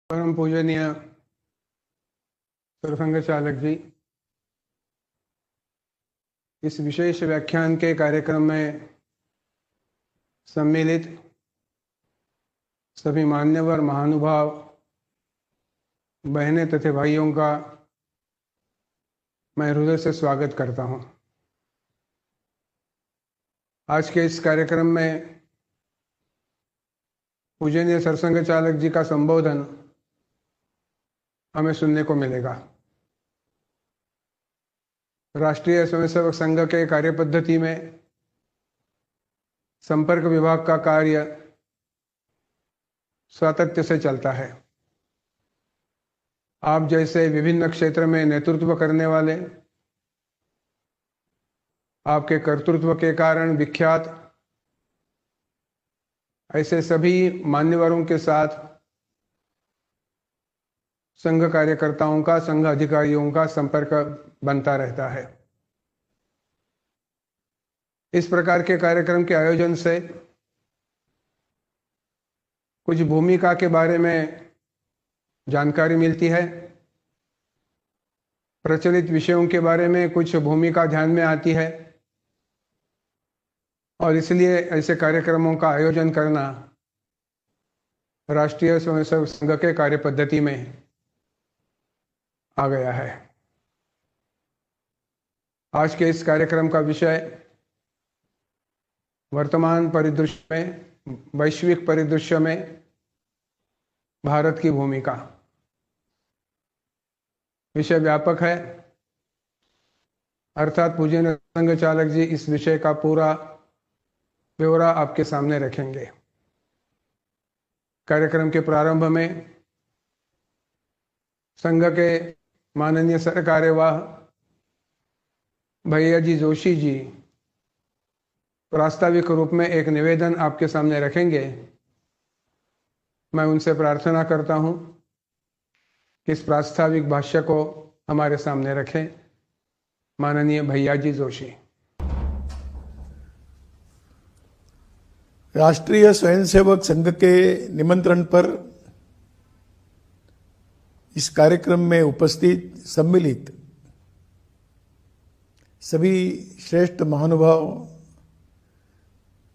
परम पूजनीय सरसंघ चालक जी, इस विशेष व्याख्यान के कार्यक्रम में सम्मिलित सभी मान्यवर महानुभाव बहनें तथा भाइयों का मैं हृदय से स्वागत करता हूं। आज के इस कार्यक्रम में पूजनीय सरसंघ चालक जी का संबोधन हमें सुनने को मिलेगा। राष्ट्रीय स्वयंसेवक संघ के कार्यपद्धति में संपर्क विभाग का कार्य सातत्य से चलता है। आप जैसे विभिन्न क्षेत्र में नेतृत्व करने वाले, आपके कर्तृत्व के कारण विख्यात ऐसे सभी मान्यवरों के साथ संघ कार्यकर्ताओं का, संघ अधिकारियों का संपर्क बनता रहता है। इस प्रकार के कार्यक्रम के आयोजन से कुछ भूमिका के बारे में जानकारी मिलती है, प्रचलित विषयों के बारे में कुछ भूमिका ध्यान में आती है और इसलिए ऐसे कार्यक्रमों का आयोजन करना राष्ट्रीय स्वयंसेवक संघ के कार्यपद्धति में आ गया है। आज के इस कार्यक्रम का विषय वर्तमान परिदृश्य में, वैश्विक परिदृश्य में भारत की भूमिका। विषय व्यापक है, अर्थात पूजनीय संघ चालक जी इस विषय का पूरा ब्यौरा आपके सामने रखेंगे। कार्यक्रम के प्रारंभ में संघ के माननीय सरकार्यवाह भैया जी जोशी जी प्रास्ताविक रूप में एक निवेदन आपके सामने रखेंगे। मैं उनसे प्रार्थना करता हूं कि इस प्रास्ताविक भाष्य को हमारे सामने रखें। माननीय भैया जी जोशी। राष्ट्रीय स्वयंसेवक संघ के निमंत्रण पर इस कार्यक्रम में उपस्थित सम्मिलित सभी श्रेष्ठ महानुभाव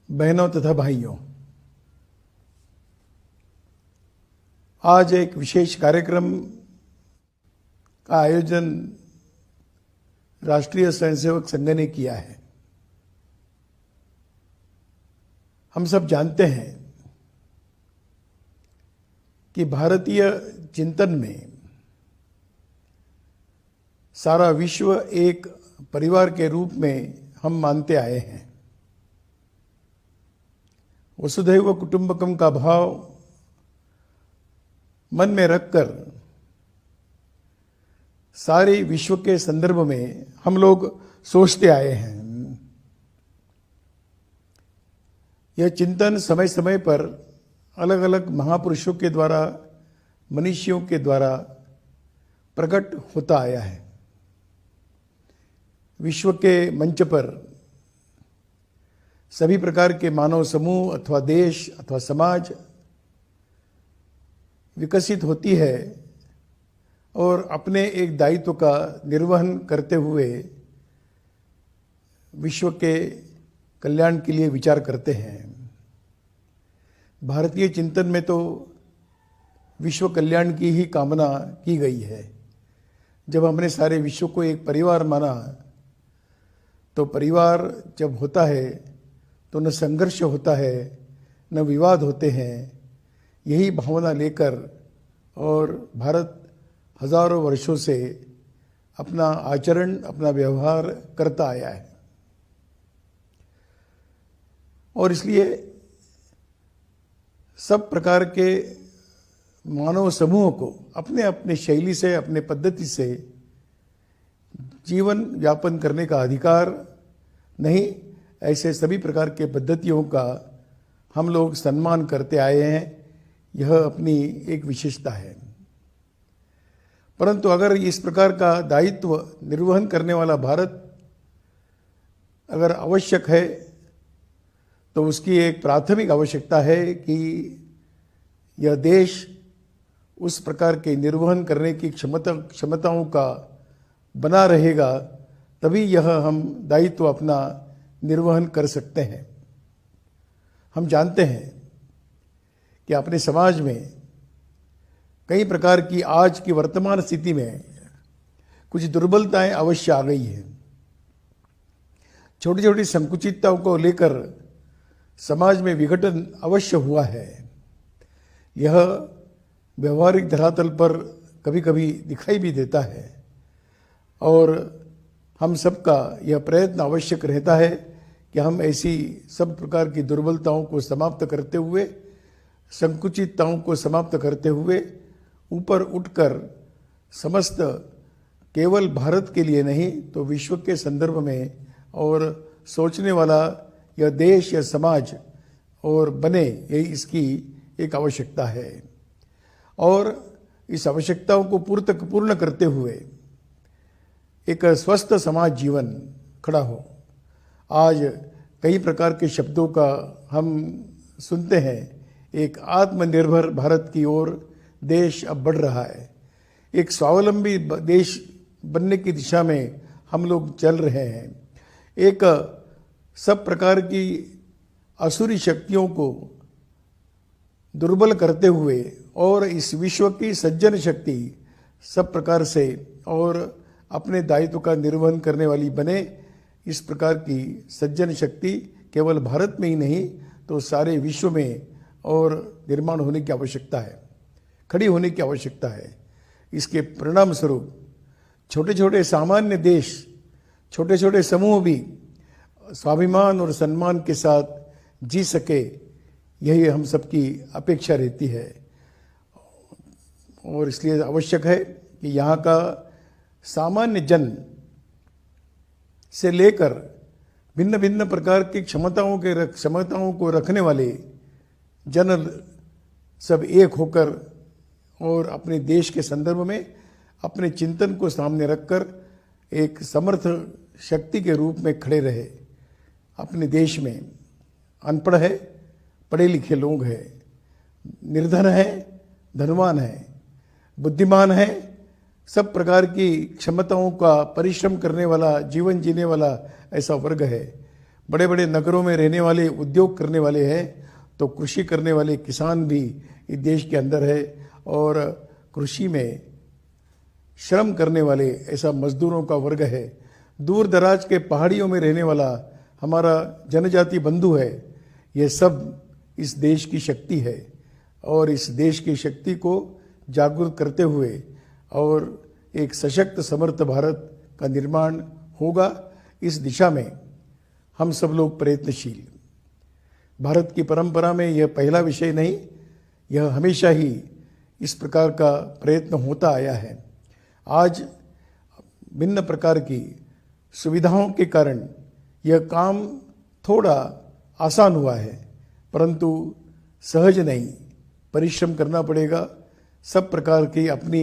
बहनों तथा भाइयों, आज एक विशेष कार्यक्रम का आयोजन राष्ट्रीय स्वयंसेवक संघ ने किया है। हम सब जानते हैं कि भारतीय चिंतन में सारा विश्व एक परिवार के रूप में हम मानते आए हैं। वसुधैव कुटुंबकम का भाव मन में रखकर सारे विश्व के संदर्भ में हम लोग सोचते आए हैं। यह चिंतन समय समय पर अलग अलग महापुरुषों के द्वारा, मनीषियों के द्वारा प्रकट होता आया है। विश्व के मंच पर सभी प्रकार के मानव समूह अथवा देश अथवा समाज विकसित होती है और अपने एक दायित्व का निर्वहन करते हुए विश्व के कल्याण के लिए विचार करते हैं। भारतीय चिंतन में तो विश्व कल्याण की ही कामना की गई है। जब हमने सारे विश्व को एक परिवार माना, तो परिवार जब होता है तो न संघर्ष होता है, न विवाद होते हैं। यही भावना लेकर और भारत हजारों वर्षों से अपना आचरण, अपना व्यवहार करता आया है। और इसलिए सब प्रकार के मानव समूह को अपने अपने शैली से, अपने पद्धति से जीवन यापन करने का अधिकार नहीं, ऐसे सभी प्रकार के पद्धतियों का हम लोग सम्मान करते आए हैं। यह अपनी एक विशेषता है। परंतु अगर इस प्रकार का दायित्व निर्वहन करने वाला भारत अगर आवश्यक है, तो उसकी एक प्राथमिक आवश्यकता है कि यह देश उस प्रकार के निर्वहन करने की क्षमताओं का बना रहेगा, तभी यह हम दायित्व अपना निर्वहन कर सकते हैं। हम जानते हैं कि अपने समाज में कई प्रकार की आज की वर्तमान स्थिति में कुछ दुर्बलताएं अवश्य आ गई हैं। छोटी छोटी संकुचितताओं को लेकर समाज में विघटन अवश्य हुआ है। यह व्यवहारिक धरातल पर कभी कभी दिखाई भी देता है और हम सबका यह प्रयत्न आवश्यक रहता है कि हम ऐसी सब प्रकार की दुर्बलताओं को समाप्त करते हुए, संकुचितताओं को समाप्त करते हुए ऊपर उठकर समस्त केवल भारत के लिए नहीं तो विश्व के संदर्भ में और सोचने वाला यह देश या समाज और बने, यही इसकी एक आवश्यकता है। और इस आवश्यकताओं को पूर्ण करते हुए एक स्वस्थ समाज जीवन खड़ा हो। आज कई प्रकार के शब्दों का हम सुनते हैं। एक आत्मनिर्भर भारत की ओर देश अब बढ़ रहा है। एक स्वावलंबी देश बनने की दिशा में हम लोग चल रहे हैं। एक सब प्रकार की असुरी शक्तियों को दुर्बल करते हुए और इस विश्व की सज्जन शक्ति सब प्रकार से और अपने दायित्व का निर्वहन करने वाली बने। इस प्रकार की सज्जन शक्ति केवल भारत में ही नहीं तो सारे विश्व में और निर्माण होने की आवश्यकता है, खड़ी होने की आवश्यकता है। इसके परिणाम स्वरूप छोटे छोटे सामान्य देश, छोटे छोटे समूह भी स्वाभिमान और सम्मान के साथ जी सके, यही हम सबकी अपेक्षा रहती है। और इसलिए आवश्यक है कि यहाँ का सामान्य जन से लेकर भिन्न भिन्न प्रकार की क्षमताओं को रखने वाले जन सब एक होकर और अपने देश के संदर्भ में अपने चिंतन को सामने रखकर एक समर्थ शक्ति के रूप में खड़े रहे। अपने देश में अनपढ़ है, पढ़े लिखे लोग हैं, निर्धन है, धनवान है, बुद्धिमान है, सब प्रकार की क्षमताओं का परिश्रम करने वाला, जीवन जीने वाला ऐसा वर्ग है। बड़े बड़े नगरों में रहने वाले, उद्योग करने वाले हैं, तो कृषि करने वाले किसान भी इस देश के अंदर है और कृषि में श्रम करने वाले ऐसा मजदूरों का वर्ग है। दूर दराज के पहाड़ियों में रहने वाला हमारा जनजाति बंधु है। ये सब इस देश की शक्ति है और इस देश की शक्ति को जागरूक करते हुए और एक सशक्त समर्थ भारत का निर्माण होगा। इस दिशा में हम सब लोग प्रयत्नशील। भारत की परंपरा में यह पहला विषय नहीं, यह हमेशा ही इस प्रकार का प्रयत्न होता आया है। आज भिन्न प्रकार की सुविधाओं के कारण यह काम थोड़ा आसान हुआ है, परंतु सहज नहीं, परिश्रम करना पड़ेगा। सब प्रकार की अपनी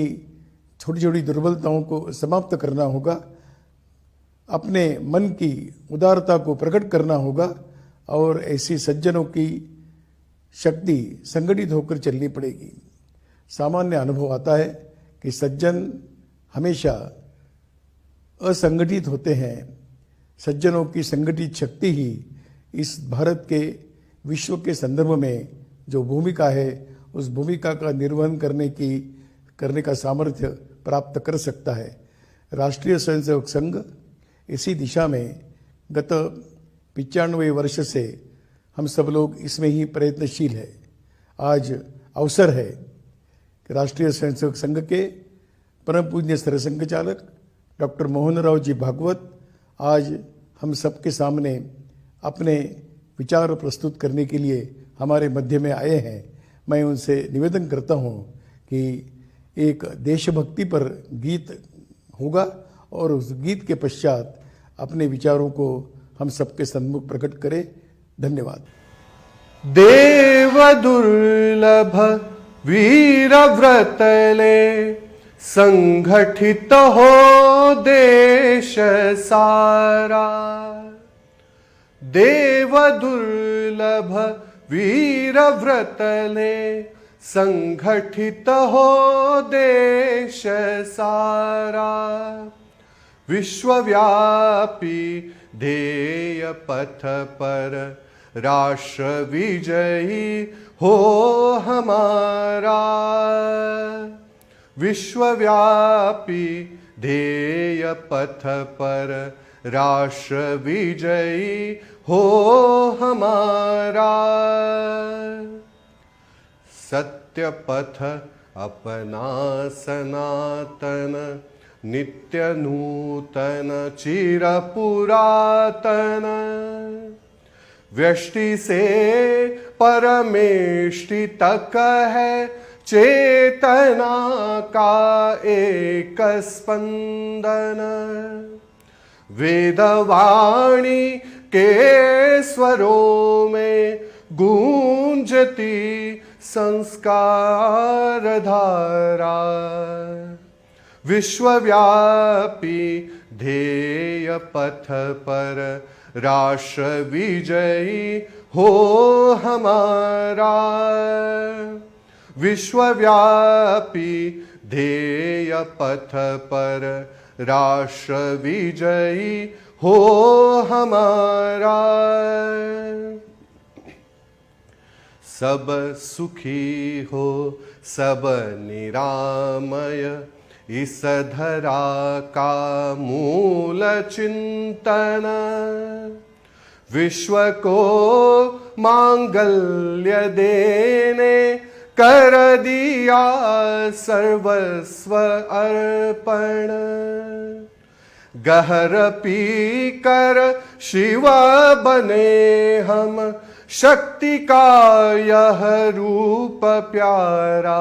छोटी छोटी दुर्बलताओं को समाप्त करना होगा, अपने मन की उदारता को प्रकट करना होगा और ऐसी सज्जनों की शक्ति संगठित होकर चलनी पड़ेगी। सामान्य अनुभव आता है कि सज्जन हमेशा असंगठित होते हैं। सज्जनों की संगठित शक्ति ही इस भारत के विश्व के संदर्भ में जो भूमिका है, उस भूमिका का निर्वहन करने का सामर्थ्य प्राप्त कर सकता है। राष्ट्रीय स्वयंसेवक संघ इसी दिशा में गत 95 वर्ष से हम सब लोग इसमें ही प्रयत्नशील है। आज अवसर है कि राष्ट्रीय स्वयंसेवक संघ के परम पूज्य सरसंघ चालक डॉक्टर मोहन राव जी भागवत आज हम सबके सामने अपने विचार प्रस्तुत करने के लिए हमारे मध्य में आए हैं। मैं उनसे निवेदन करता हूं कि एक देशभक्ति पर गीत होगा और उस गीत के पश्चात अपने विचारों को हम सबके सम्मुख प्रकट करें। धन्यवाद। देव दुर्लभ वीर व्रतले संगठित हो देश सारा। देव दुर्लभ वीर व्रतले संगठित हो देश सारा, विश्वव्यापी ध्येय पथ पर राष्ट्र विजयी हो हमारा। विश्वव्यापी ध्येय पथ पर राष्ट्र विजयी हो हमारा। सत्य पथ अपना सनातन, नित्य नूतन चिर पुरातन। व्यष्टि से परमेष्टि तक है चेतना का एक स्पंदन। वेदवाणी के स्वरों में गूंजती संस्कार धारा। विश्वव्यापी ध्येय पथ पर राष्ट्र विजयी हो हमारा। विश्वव्यापी ध्येय पथ पर राष्ट्र विजयी हो हमारा। सब सुखी हो सब निरामय, इस धरा का मूल चिंतन। विश्व को मांगल्य देने कर दिया सर्वस्व अर्पण। गहर पी कर शिव बने हम, शक्ति का यह रूप प्यारा।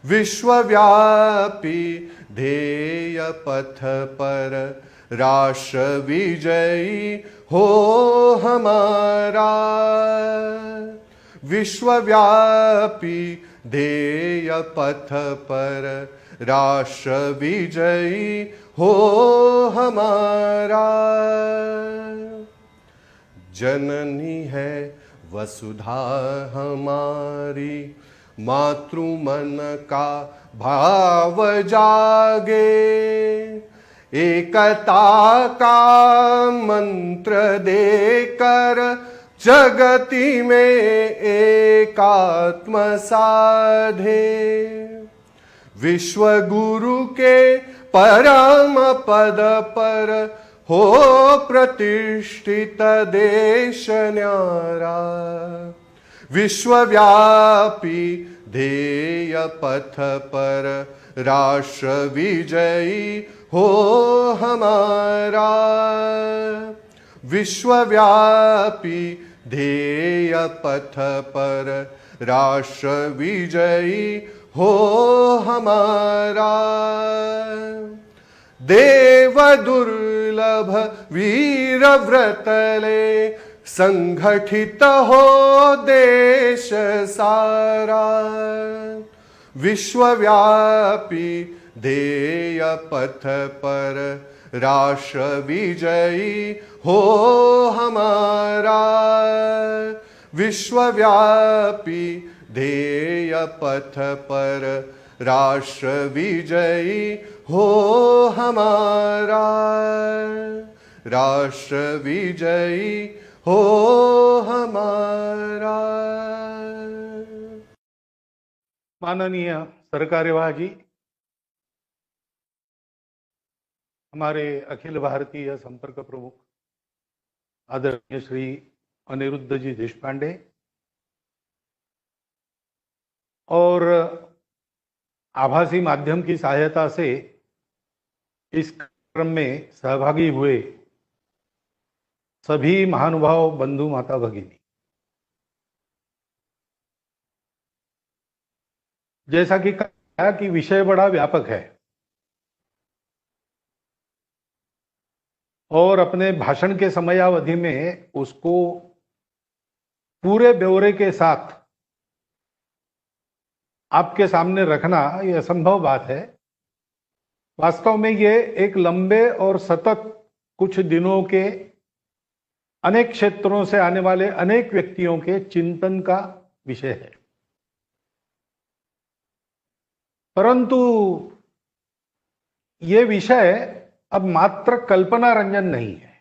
विश्वव्यापी ध्येय पथ पर राष्ट्र विजयी हो हमारा। विश्वव्यापी ध्येय पथ पर राष्ट्र विजयी हो हमारा। जननी है वसुधा हमारी, मातृ मन का भाव जागे। एकता का मंत्र देकर जगति में एकात्म साधे। विश्व गुरु के परम पद पर हो प्रतिष्ठित देश न्यारा। विश्वव्यापी ध्येय पथ पर राष्ट्र विजयी हो हमारा। विश्वव्यापी ध्येय पथ पर राष्ट्र विजयी हो हमारा। देव दुर्लभ वीर व्रतले, संगठित हो देश सारा। विश्वव्यापी ध्येय पथ पर राष्ट्र विजयी हो हमारा। विश्वव्यापी ध्येय पथ पर राष्ट्र विजयी हो हमारा। राष्ट्र विजयी हो हमारा। माननीय सरकार्यवाह जी, हमारे अखिल भारतीय संपर्क प्रमुख आदरणीय श्री अनिरुद्ध जी देशपांडे और आभासी माध्यम की सहायता से इस कार्यक्रम में सहभागी हुए सभी महानुभाव बंधु माता भगिनी, जैसा कि कहा कि विषय बड़ा व्यापक है और अपने भाषण के समयावधि में उसको पूरे ब्यौरे के साथ आपके सामने रखना ये असंभव बात है। वास्तव में ये एक लंबे और सतत कुछ दिनों के अनेक क्षेत्रों से आने वाले अनेक व्यक्तियों के चिंतन का विषय है। परंतु ये विषय अब मात्र कल्पना रंजन नहीं है।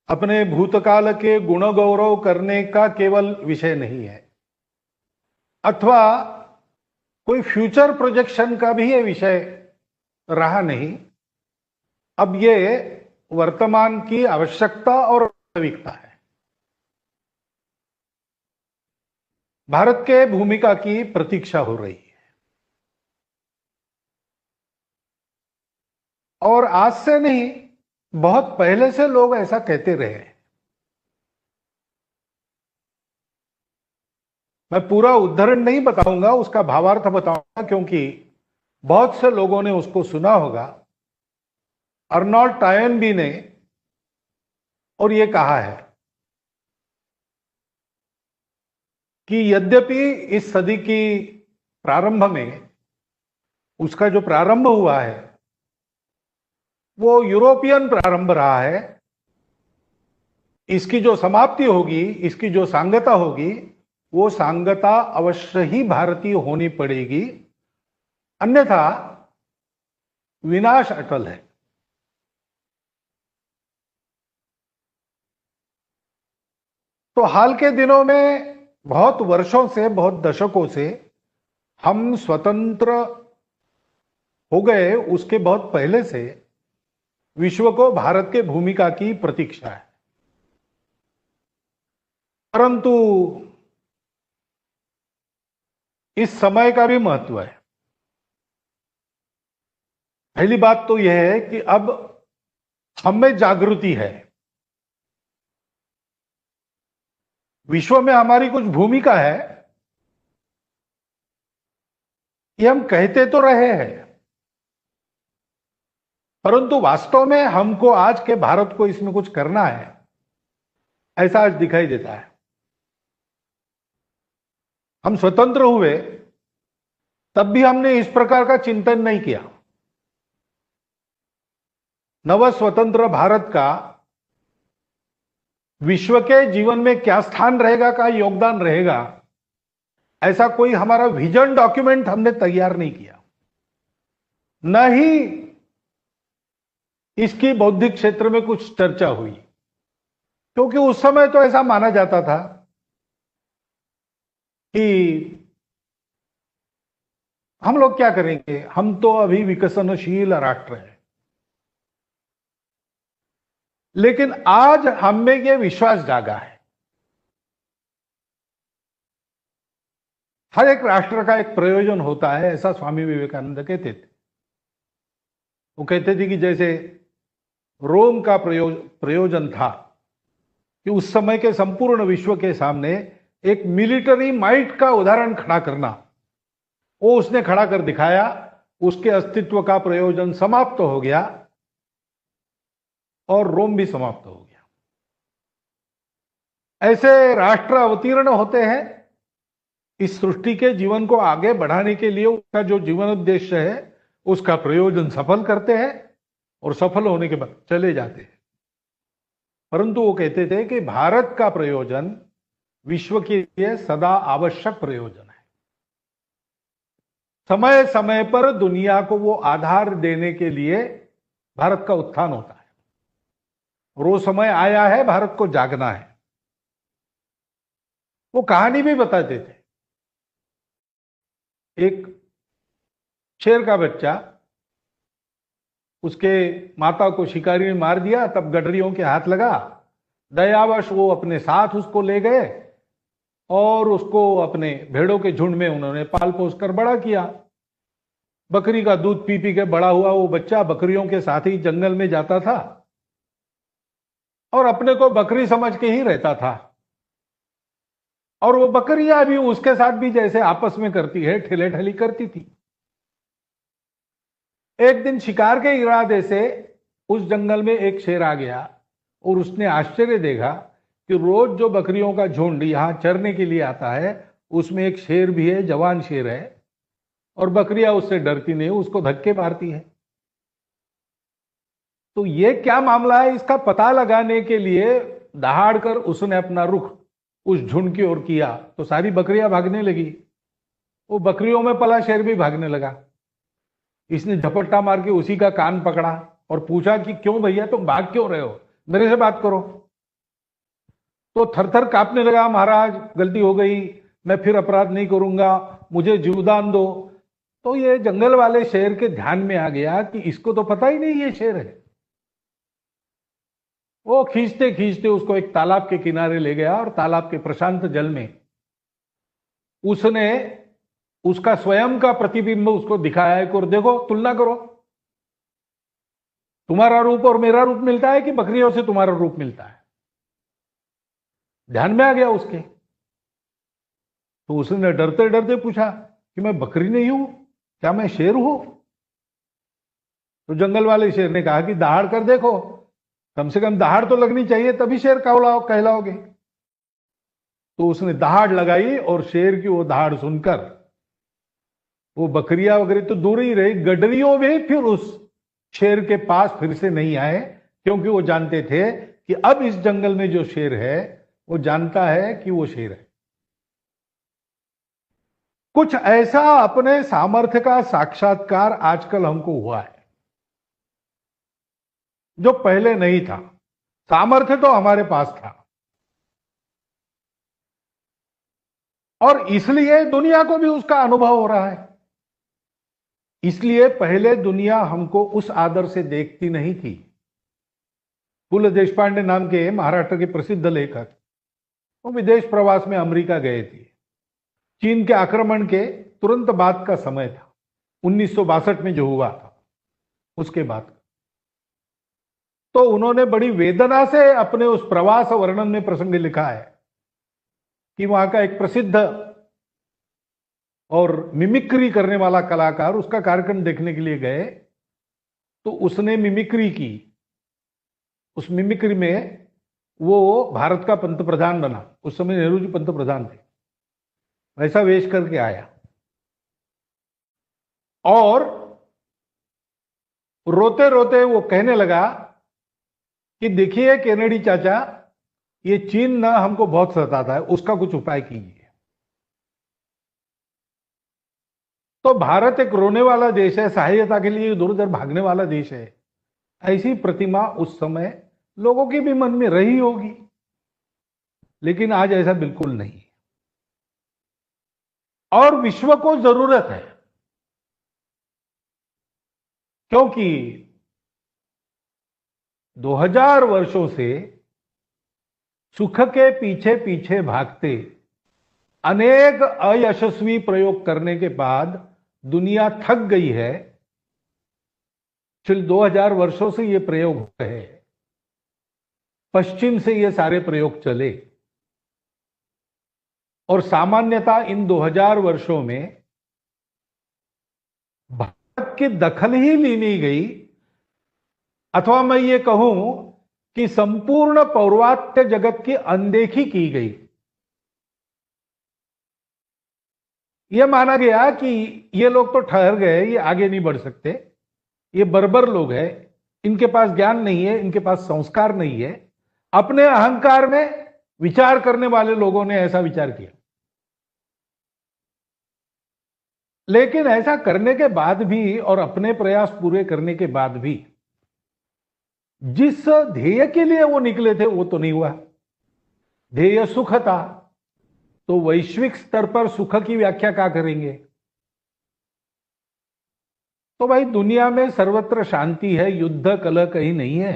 अपने भूतकाल के गुण गौरव करने का केवल विषय नहीं है, अथवा कोई फ्यूचर प्रोजेक्शन का भी ये विषय रहा नहीं। अब ये वर्तमान की आवश्यकता और वास्तविकता है। भारत के भूमिका की प्रतीक्षा हो रही है, और आज से नहीं, बहुत पहले से लोग ऐसा कहते रहे हैं। मैं पूरा उद्धरण नहीं बताऊंगा, उसका भावार्थ बताऊंगा, क्योंकि बहुत से लोगों ने उसको सुना होगा। अर्नोल्ड टॉयनबी ने और ये कहा है कि यद्यपि इस सदी की प्रारंभ में उसका जो प्रारंभ हुआ है वो यूरोपियन प्रारंभ रहा है, इसकी जो समाप्ति होगी, इसकी जो सांगता होगी, वो सांगता अवश्य ही भारतीय होनी पड़ेगी, अन्यथा विनाश अटल है। तो हाल के दिनों में, बहुत वर्षों से, बहुत दशकों से हम स्वतंत्र हो गए, उसके बहुत पहले से विश्व को भारत के भूमिका की प्रतीक्षा है। परंतु इस समय का भी महत्व है। पहली बात तो यह है कि अब हम में जागृति है। विश्व में हमारी कुछ भूमिका है, ये हम कहते तो रहे हैं, परंतु वास्तव में हमको आज के भारत को इसमें कुछ करना है, ऐसा आज दिखाई देता है। हम स्वतंत्र हुए तब भी हमने इस प्रकार का चिंतन नहीं किया। नव स्वतंत्र भारत का विश्व के जीवन में क्या स्थान रहेगा, का योगदान रहेगा, ऐसा कोई हमारा विजन डॉक्यूमेंट हमने तैयार नहीं किया। न ही इसकी बौद्धिक क्षेत्र में कुछ चर्चा हुई, क्योंकि उस समय तो ऐसा माना जाता था कि हम लोग क्या करेंगे, हम तो अभी विकसनशील राष्ट्र है। लेकिन आज हम में यह विश्वास जागा है। हर एक राष्ट्र का एक प्रयोजन होता है, ऐसा स्वामी विवेकानंद कहते थे। वो कहते थे कि जैसे रोम का प्रयोजन था कि उस समय के संपूर्ण विश्व के सामने एक मिलिट्री माइट का उदाहरण खड़ा करना, वो उसने खड़ा कर दिखाया, उसके अस्तित्व का प्रयोजन समाप्त हो गया और रोम भी समाप्त हो गया। ऐसे राष्ट्र अवतीर्ण होते हैं इस सृष्टि के जीवन को आगे बढ़ाने के लिए, उसका जो जीवन उद्देश्य है उसका प्रयोजन सफल करते हैं और सफल होने के बाद चले जाते हैं। परंतु वो कहते थे कि भारत का प्रयोजन विश्व के लिए सदा आवश्यक प्रयोजन है। समय समय पर दुनिया को वो आधार देने के लिए भारत का उत्थान होता है, और वो समय आया है, भारत को जागना है। वो कहानी भी बताते थे। एक शेर का बच्चा, उसके माता को शिकारी ने मार दिया, तब गडरियों के हाथ लगा। दयावश वो अपने साथ उसको ले गए और उसको अपने भेड़ों के झुंड में उन्होंने पाल पोस कर बड़ा किया। बकरी का दूध पी पी के बड़ा हुआ वो बच्चा बकरियों के साथ ही जंगल में जाता था और अपने को बकरी समझ के ही रहता था। और वो बकरियां भी उसके साथ भी जैसे आपस में करती है, ठेले ठेली करती थी। एक दिन शिकार के इरादे से उस जंगल में एक शेर आ गया और उसने आश्चर्य देखा कि रोज जो बकरियों का झुंड यहां चरने के लिए आता है, उसमें एक शेर भी है, जवान शेर है, और बकरियां उससे डरती नहीं, उसको धक्के मारती है। तो ये क्या मामला है, इसका पता लगाने के लिए दहाड़ कर उसने अपना रुख उस झुंड की ओर किया, तो सारी बकरियां भागने लगी। वो बकरियों में पला शेर भी भागने लगा। इसने झपट्टा मार के उसी का कान पकड़ा और पूछा कि क्यों भैया तुम भाग क्यों रहे हो, मेरे से बात करो। तो थरथर कांपने लगा, महाराज गलती हो गई, मैं फिर अपराध नहीं करूंगा, मुझे जीवदान दो। तो ये जंगल वाले शेर के ध्यान में आ गया कि इसको तो पता ही नहीं ये शेर है। वो खींचते खींचते उसको एक तालाब के किनारे ले गया और तालाब के प्रशांत जल में उसने उसका स्वयं का प्रतिबिंब उसको दिखाया है। और देखो, तुलना करो, तुम्हारा रूप और मेरा रूप मिलता है कि बकरियों से तुम्हारा रूप मिलता है। ध्यान में आ गया उसके। तो उसने डरते डरते पूछा कि मैं बकरी नहीं हूं, क्या मैं शेर हूं? तो जंगल वाले शेर ने कहा कि दहाड़ कर देखो, कम से कम दहाड़ तो लगनी चाहिए, तभी शेर कहलाओगे। तो उसने दहाड़ लगाई और शेर की वो दहाड़ सुनकर वो बकरियां वगैरह तो दूर ही रही, गडरियों में फिर उस शेर के पास फिर से नहीं आए, क्योंकि वो जानते थे कि अब इस जंगल में जो शेर है वो जानता है कि वो शेर है। कुछ ऐसा अपने सामर्थ्य का साक्षात्कार आजकल हमको हुआ है जो पहले नहीं था। सामर्थ्य तो हमारे पास था और इसलिए दुनिया को भी उसका अनुभव हो रहा है। इसलिए पहले दुनिया हमको उस आदर से देखती नहीं थी। पुल देशपांडे नाम के महाराष्ट्र के प्रसिद्ध लेखक वो विदेश प्रवास में अमेरिका गए थे। चीन के आक्रमण के तुरंत बाद का समय था, 1962 में जो हुआ था उसके बाद। तो उन्होंने बड़ी वेदना से अपने उस प्रवास वर्णन में प्रसंग लिखा है कि वहां का एक प्रसिद्ध और मिमिक्री करने वाला कलाकार उसका कार्यक्रम देखने के लिए गए। तो उसने मिमिक्री की, उस मिमिक्री में वो भारत का पंतप्रधान बना। उस समय नेहरू जी पंतप्रधान थे, वैसा वेश करके आया और रोते रोते वो कहने लगा कि देखिए केनेडी चाचा, ये चीन ना हमको बहुत सताता है, उसका कुछ उपाय कीजिए। तो भारत एक रोने वाला देश है, सहायता के लिए इधर उधर भागने वाला देश है, ऐसी प्रतिमा उस समय लोगों के भी मन में रही होगी। लेकिन आज ऐसा बिल्कुल नहीं है और विश्व को जरूरत है, क्योंकि 2000 वर्षों से सुख के पीछे पीछे भागते अनेक अयशस्वी प्रयोग करने के बाद दुनिया थक गई है। चल 2000 वर्षों से ये प्रयोग हो रहे हैं, पश्चिम से ये सारे प्रयोग चले और सामान्यता इन 2000 वर्षों में भारत की दखल ही ली नहीं गई, अथवा मैं ये कहूं कि संपूर्ण पौर्वात्य जगत की अनदेखी की गई। यह माना गया कि ये लोग तो ठहर गए, ये आगे नहीं बढ़ सकते, ये बर्बर लोग हैं, इनके पास ज्ञान नहीं है, इनके पास संस्कार नहीं है। अपने अहंकार में विचार करने वाले लोगों ने ऐसा विचार किया। लेकिन ऐसा करने के बाद भी और अपने प्रयास पूरे करने के बाद भी जिस ध्येय के लिए वो निकले थे वो तो नहीं हुआ। ध्येय सुख था, तो वैश्विक स्तर पर सुख की व्याख्या क्या करेंगे? तो भाई दुनिया में सर्वत्र शांति है, युद्ध कलह कहीं नहीं है।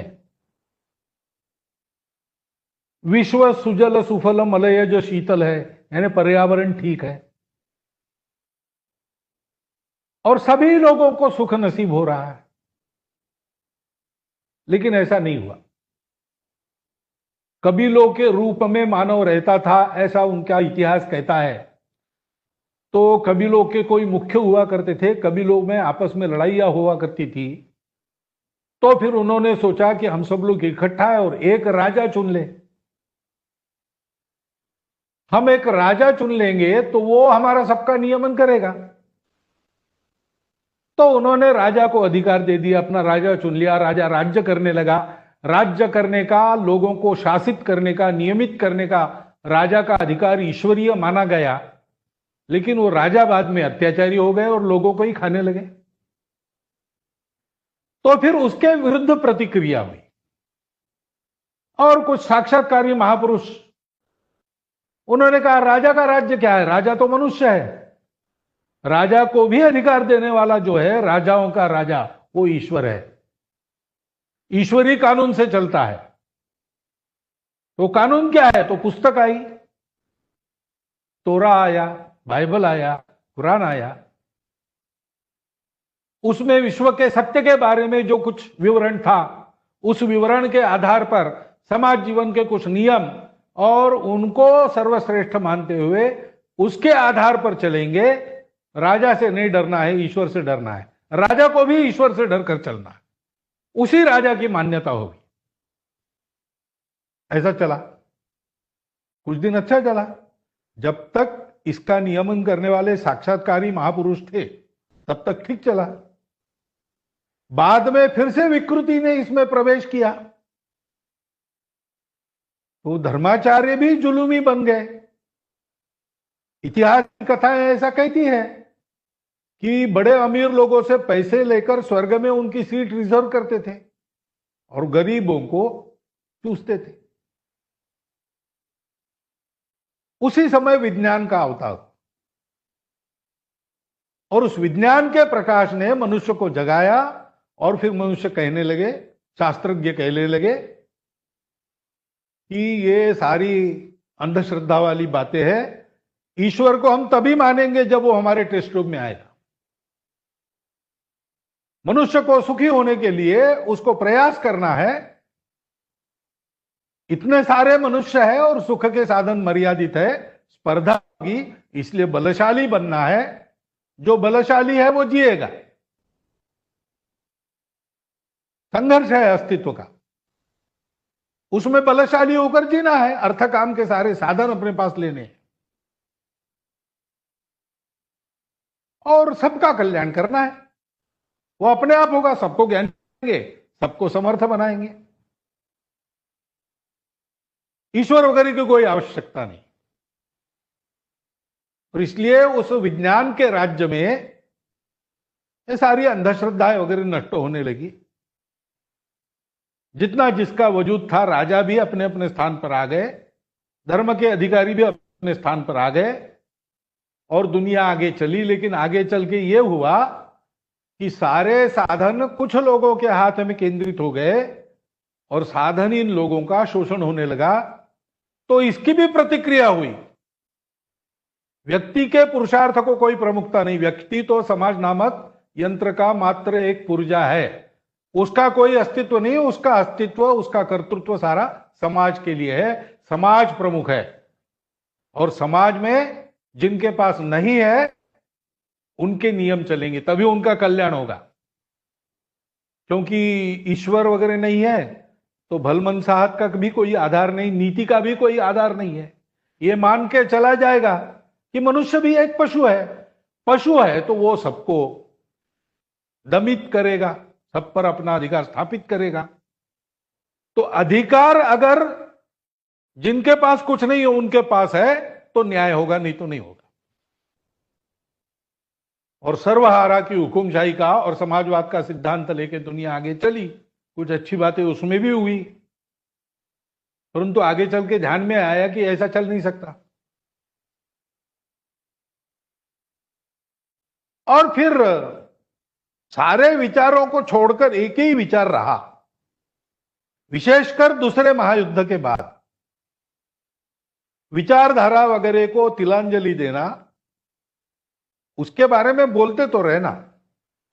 विश्व सुजल सुफल मलय जो शीतल है, यानी पर्यावरण ठीक है और सभी लोगों को सुख नसीब हो रहा है। लेकिन ऐसा नहीं हुआ। कबीलों के रूप में मानव रहता था, ऐसा उनका इतिहास कहता है। तो कबीलों के कोई मुख्य हुआ करते थे, कबीलों में आपस में लड़ाइयां हुआ करती थी। तो फिर उन्होंने सोचा कि हम सब लोग इकट्ठा है और एक राजा चुन ले। हम एक राजा चुन लेंगे तो वो हमारा सबका नियमन करेगा। तो उन्होंने राजा को अधिकार दे दिया, अपना राजा चुन लिया, राजा राज्य करने लगा। राज्य करने का, लोगों को शासित करने का, नियमित करने का राजा का अधिकार ईश्वरीय माना गया। लेकिन वो राजा बाद में अत्याचारी हो गए और लोगों को ही खाने लगे। तो फिर उसके विरुद्ध प्रतिक्रिया हुई और कुछ साक्षात्कारी महापुरुष उन्होंने कहा राजा का राज्य क्या है, राजा तो मनुष्य है, राजा को भी अधिकार देने वाला जो है राजाओं का राजा वो ईश्वर है, ईश्वरी कानून से चलता है। तो कानून क्या है? तो पुस्तक आई, तोरा आया, बाइबल आया, कुरान आया, उसमें विश्व के सत्य के बारे में जो कुछ विवरण था उस विवरण के आधार पर समाज जीवन के कुछ नियम और उनको सर्वश्रेष्ठ मानते हुए उसके आधार पर चलेंगे। राजा से नहीं डरना है, ईश्वर से डरना है, राजा को भी ईश्वर से डर कर चलना है, उसी राजा की मान्यता होगी। ऐसा चला, कुछ दिन अच्छा चला, जब तक इसका नियमन करने वाले साक्षात्कारी महापुरुष थे तब तक ठीक चला। बाद में फिर से विकृति ने इसमें प्रवेश किया तो धर्माचार्य भी जुलूमी बन गए। इतिहास की कथाएं ऐसा कहती है कि बड़े अमीर लोगों से पैसे लेकर स्वर्ग में उनकी सीट रिजर्व करते थे और गरीबों को चूसते थे। उसी समय विज्ञान का अवतार और उस विज्ञान के प्रकाश ने मनुष्य को जगाया और फिर मनुष्य कहने लगे, शास्त्रज्ञ कहने लगे कि ये सारी अंधश्रद्धा वाली बातें हैं, ईश्वर को हम तभी मानेंगे जब वो हमारे टेस्ट ट्यूब में आएगा। मनुष्य को सुखी होने के लिए उसको प्रयास करना है। इतने सारे मनुष्य है और सुख के साधन मर्यादित है, स्पर्धा होगी, इसलिए बलशाली बनना है। जो बलशाली है वो जिएगा। संघर्ष है अस्तित्व का, उसमें बलशाली होकर जीना है, अर्थ काम के सारे साधन अपने पास लेने हैं और सबका कल्याण करना है। वो अपने आप होगा, सबको ज्ञान देंगे, सबको समर्थ बनाएंगे। ईश्वर वगैरह की कोई आवश्यकता नहीं। और इसलिए उस विज्ञान के राज्य में ये सारी अंधश्रद्धाएं वगैरह नष्ट होने लगी। जितना जिसका वजूद था, राजा भी अपने अपने स्थान पर आ गए, धर्म के अधिकारी भी अपने स्थान पर आ गए और दुनिया आगे चली। लेकिन आगे चल के ये हुआ कि सारे साधन कुछ लोगों के हाथ में केंद्रित हो गए और साधनहीन लोगों का शोषण होने लगा। तो इसकी भी प्रतिक्रिया हुई। व्यक्ति के पुरुषार्थ को कोई प्रमुखता नहीं, व्यक्ति तो समाज नामक यंत्र का मात्र एक पुर्जा है, उसका कोई अस्तित्व नहीं। उसका अस्तित्व, उसका कर्तृत्व सारा समाज के लिए है, समाज प्रमुख है। और समाज में जिनके पास नहीं है उनके नियम चलेंगे, तभी उनका कल्याण होगा। क्योंकि ईश्वर वगैरह नहीं है तो भलमनसाहत का भी कोई आधार नहीं, नीति का भी कोई आधार नहीं है। ये मान के चला जाएगा कि मनुष्य भी एक पशु है, पशु है तो वो सबको दमित करेगा, सब पर अपना अधिकार स्थापित करेगा। तो अधिकार अगर जिनके पास कुछ नहीं है उनके पास है तो न्याय होगा, नहीं तो नहीं होगा। और सर्वहारा की हुकुमशाही का और समाजवाद का सिद्धांत लेके दुनिया आगे चली। कुछ अच्छी बातें उसमें भी हुई, परंतु आगे चल के ध्यान में आया कि ऐसा चल नहीं सकता। और फिर सारे विचारों को छोड़कर एक ही विचार रहा, विशेषकर दूसरे महायुद्ध के बाद। विचारधारा वगैरह को तिलांजलि देना, उसके बारे में बोलते तो रहना,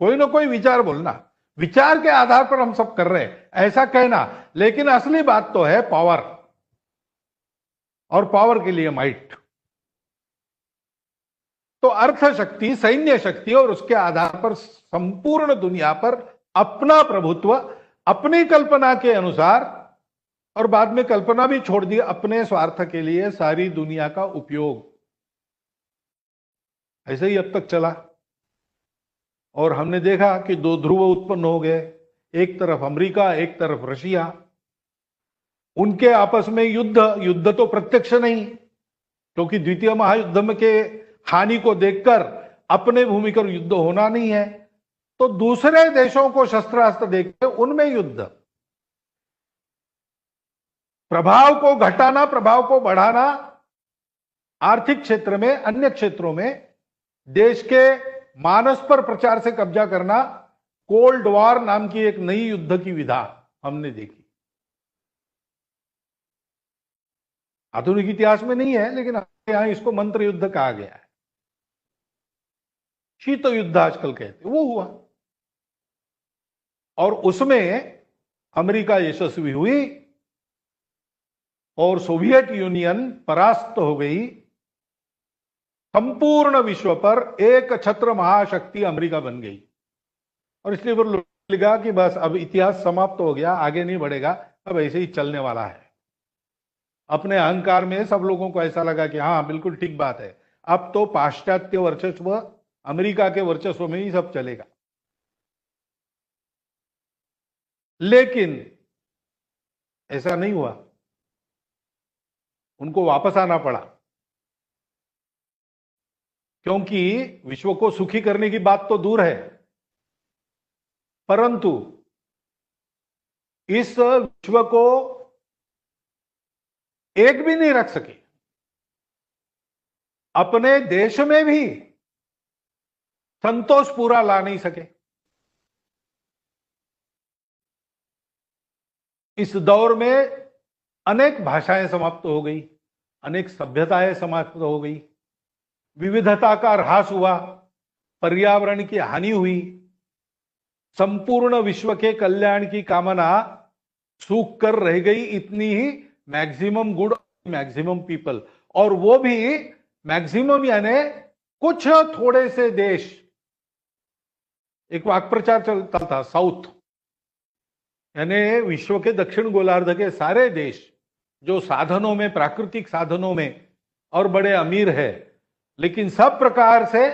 कोई ना कोई विचार बोलना, विचार के आधार पर हम सब कर रहे हैं ऐसा कहना। लेकिन असली बात तो है पावर, और पावर के लिए माइट। तो अर्थ शक्ति, सैन्य शक्ति और उसके आधार पर संपूर्ण दुनिया पर अपना प्रभुत्व, अपनी कल्पना के अनुसार, और बाद में कल्पना भी छोड़ दी, अपने स्वार्थ के लिए सारी दुनिया का उपयोग। ऐसे ही अब तक चला और हमने देखा कि दो ध्रुव उत्पन्न हो गए, एक तरफ अमेरिका, एक तरफ रशिया। उनके आपस में युद्ध तो प्रत्यक्ष नहीं, क्योंकि द्वितीय महायुद्ध के हानि को देखकर अपने भूमि पर युद्ध होना नहीं है, तो दूसरे देशों को शस्त्रास्त्र देकर उनमें युद्ध, प्रभाव को घटाना, प्रभाव को बढ़ाना, आर्थिक क्षेत्र में, अन्य क्षेत्रों में देश के मानस पर प्रचार से कब्जा करना, कोल्ड वॉर नाम की एक नई युद्ध की विधा हमने देखी। आधुनिक इतिहास में नहीं है, लेकिन यहां इसको मंत्र युद्ध कहा गया है, शीत युद्ध आजकल कहते, वो हुआ और उसमें अमेरिका यशस्वी हुई और सोवियत यूनियन परास्त हो गई। संपूर्ण विश्व पर एक छत्र महाशक्ति अमेरिका बन गई और इसलिए वो लगा कि बस अब इतिहास समाप्त हो गया, आगे नहीं बढ़ेगा, अब ऐसे ही चलने वाला है। अपने अहंकार में सब लोगों को ऐसा लगा कि हाँ बिल्कुल ठीक बात है, अब तो पाश्चात्य वर्चस्व, अमेरिका के वर्चस्व में ही सब चलेगा। लेकिन ऐसा नहीं हुआ, उनको वापस आना पड़ा, क्योंकि विश्व को सुखी करने की बात तो दूर है, परंतु इस विश्व को एक भी नहीं रख सके, अपने देश में भी संतोष पूरा ला नहीं सके। इस दौर में अनेक भाषाएं समाप्त हो गई, अनेक सभ्यताएं समाप्त हो गई, विविधता का ह्रास हुआ, पर्यावरण की हानि हुई, संपूर्ण विश्व के कल्याण की कामना सूख कर रह गई। इतनी ही मैक्सिमम गुड, मैक्सिमम पीपल, और वो भी मैक्सिमम यानी कुछ थोड़े से देश। एक वाक्प्रचार चलता था साउथ, यानी विश्व के दक्षिण गोलार्ध के सारे देश जो साधनों में, प्राकृतिक साधनों में और बड़े अमीर है, लेकिन सब प्रकार से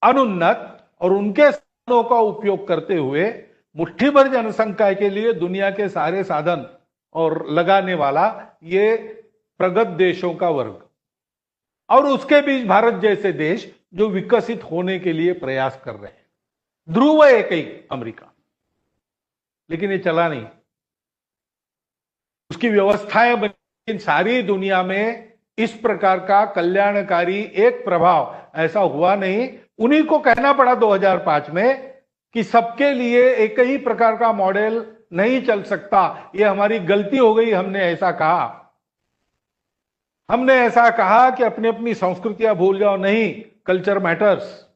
अनुन्नत, और उनके साधनों का उपयोग करते हुए मुट्ठी भर जनसंख्या के लिए दुनिया के सारे साधन और लगाने वाला ये प्रगत देशों का वर्ग, और उसके बीच भारत जैसे देश जो विकसित होने के लिए प्रयास कर रहे हैं। ध्रुव एक ही अमेरिका, लेकिन ये चला नहीं, उसकी व्यवस्थाएं बनी, लेकिन सारी दुनिया में इस प्रकार का कल्याणकारी एक प्रभाव ऐसा हुआ नहीं। उन्हीं को कहना पड़ा 2005 में कि सबके लिए एक ही प्रकार का मॉडल नहीं चल सकता, ये हमारी गलती हो गई, हमने ऐसा कहा कि अपनी अपनी संस्कृतियां भूल जाओ, नहीं, कल्चर मैटर्स।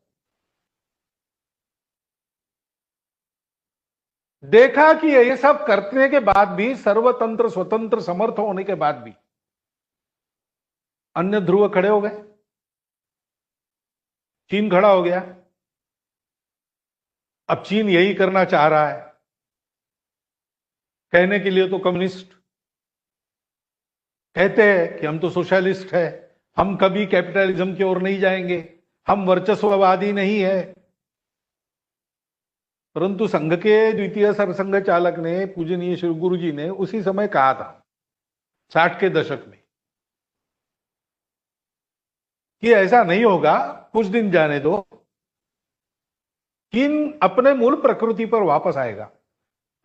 देखा कि ये सब करने के बाद भी, सर्वतंत्र स्वतंत्र समर्थ होने के बाद भी अन्य ध्रुव खड़े हो गए। चीन खड़ा हो गया, अब चीन यही करना चाह रहा है। कहने के लिए तो कम्युनिस्ट कहते हैं कि हम तो सोशलिस्ट है, हम कभी कैपिटलिज्म की ओर नहीं जाएंगे, हम वर्चस्ववादी नहीं है। परंतु संघ के द्वितीय सरसंघ चालक ने, पूजनीय श्री गुरु जी ने उसी समय कहा था 60 के दशक में कि ऐसा नहीं होगा, कुछ दिन जाने दो, चीन अपने मूल प्रकृति पर वापस आएगा।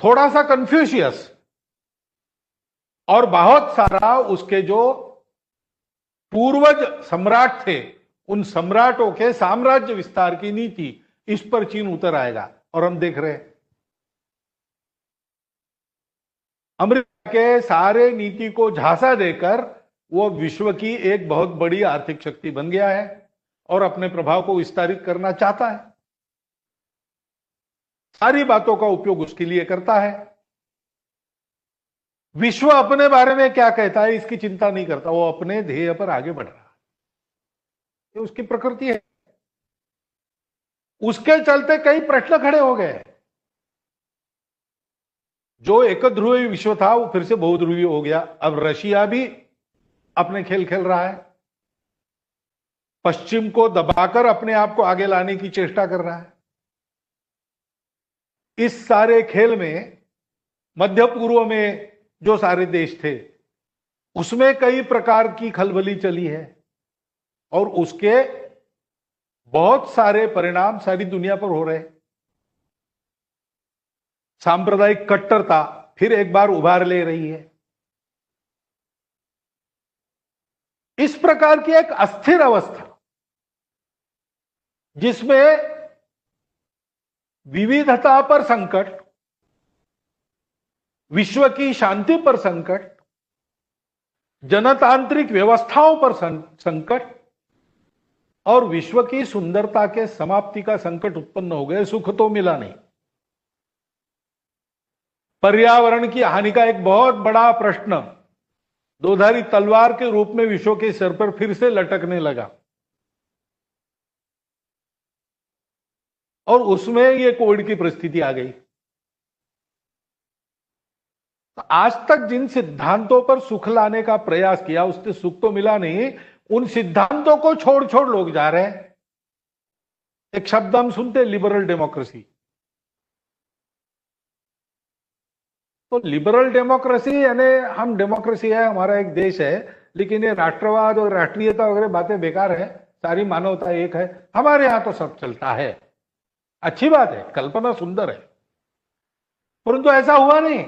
थोड़ा सा कन्फ्यूशियस और बहुत सारा उसके जो पूर्वज सम्राट थे, उन सम्राटों के साम्राज्य विस्तार की नीति, इस पर चीन उतर आएगा। और हम देख रहे हैं अमेरिका के सारे नीति को झांसा देकर वो विश्व की एक बहुत बड़ी आर्थिक शक्ति बन गया है और अपने प्रभाव को विस्तारित करना चाहता है। सारी बातों का उपयोग उसके लिए करता है। विश्व अपने बारे में क्या कहता है इसकी चिंता नहीं करता, वो अपने ध्येय पर आगे बढ़ रहा है, ये उसकी प्रकृति है। उसके चलते कई प्रश्न खड़े हो गए। जो एक ध्रुवीय विश्व था वो फिर से बहुध्रुवीय हो गया। अब रशिया भी अपने खेल खेल रहा है, पश्चिम को दबाकर अपने आप को आगे लाने की चेष्टा कर रहा है। इस सारे खेल में मध्य पूर्व में जो सारे देश थे उसमें कई प्रकार की खलबली चली है और उसके बहुत सारे परिणाम सारी दुनिया पर हो रहे हैं। सांप्रदायिक कट्टरता फिर एक बार उभार ले रही है। इस प्रकार की एक अस्थिर अवस्था जिसमें विविधता पर संकट, विश्व की शांति पर संकट, जनतांत्रिक व्यवस्थाओं पर संकट और विश्व की सुंदरता के समाप्ति का संकट उत्पन्न हो गए। सुख तो मिला नहीं। पर्यावरण की हानि का एक बहुत बड़ा प्रश्न दोधारी तलवार के रूप में विश्व के सिर पर फिर से लटकने लगा और उसमें ये कोविड की परिस्थिति आ गई। तो आज तक जिन सिद्धांतों पर सुख लाने का प्रयास किया उससे सुख तो मिला नहीं। उन सिद्धांतों को छोड़ छोड़ लोग जा रहे हैं। एक शब्द हम सुनते, लिबरल डेमोक्रेसी। तो लिबरल डेमोक्रेसी यानी हम डेमोक्रेसी है, हमारा एक देश है, लेकिन ये राष्ट्रवाद और राष्ट्रीयता वगैरह बातें बेकार है। सारी मानवता एक है, हमारे यहां तो सब चलता है। अच्छी बात है, कल्पना सुंदर है, परंतु ऐसा हुआ नहीं।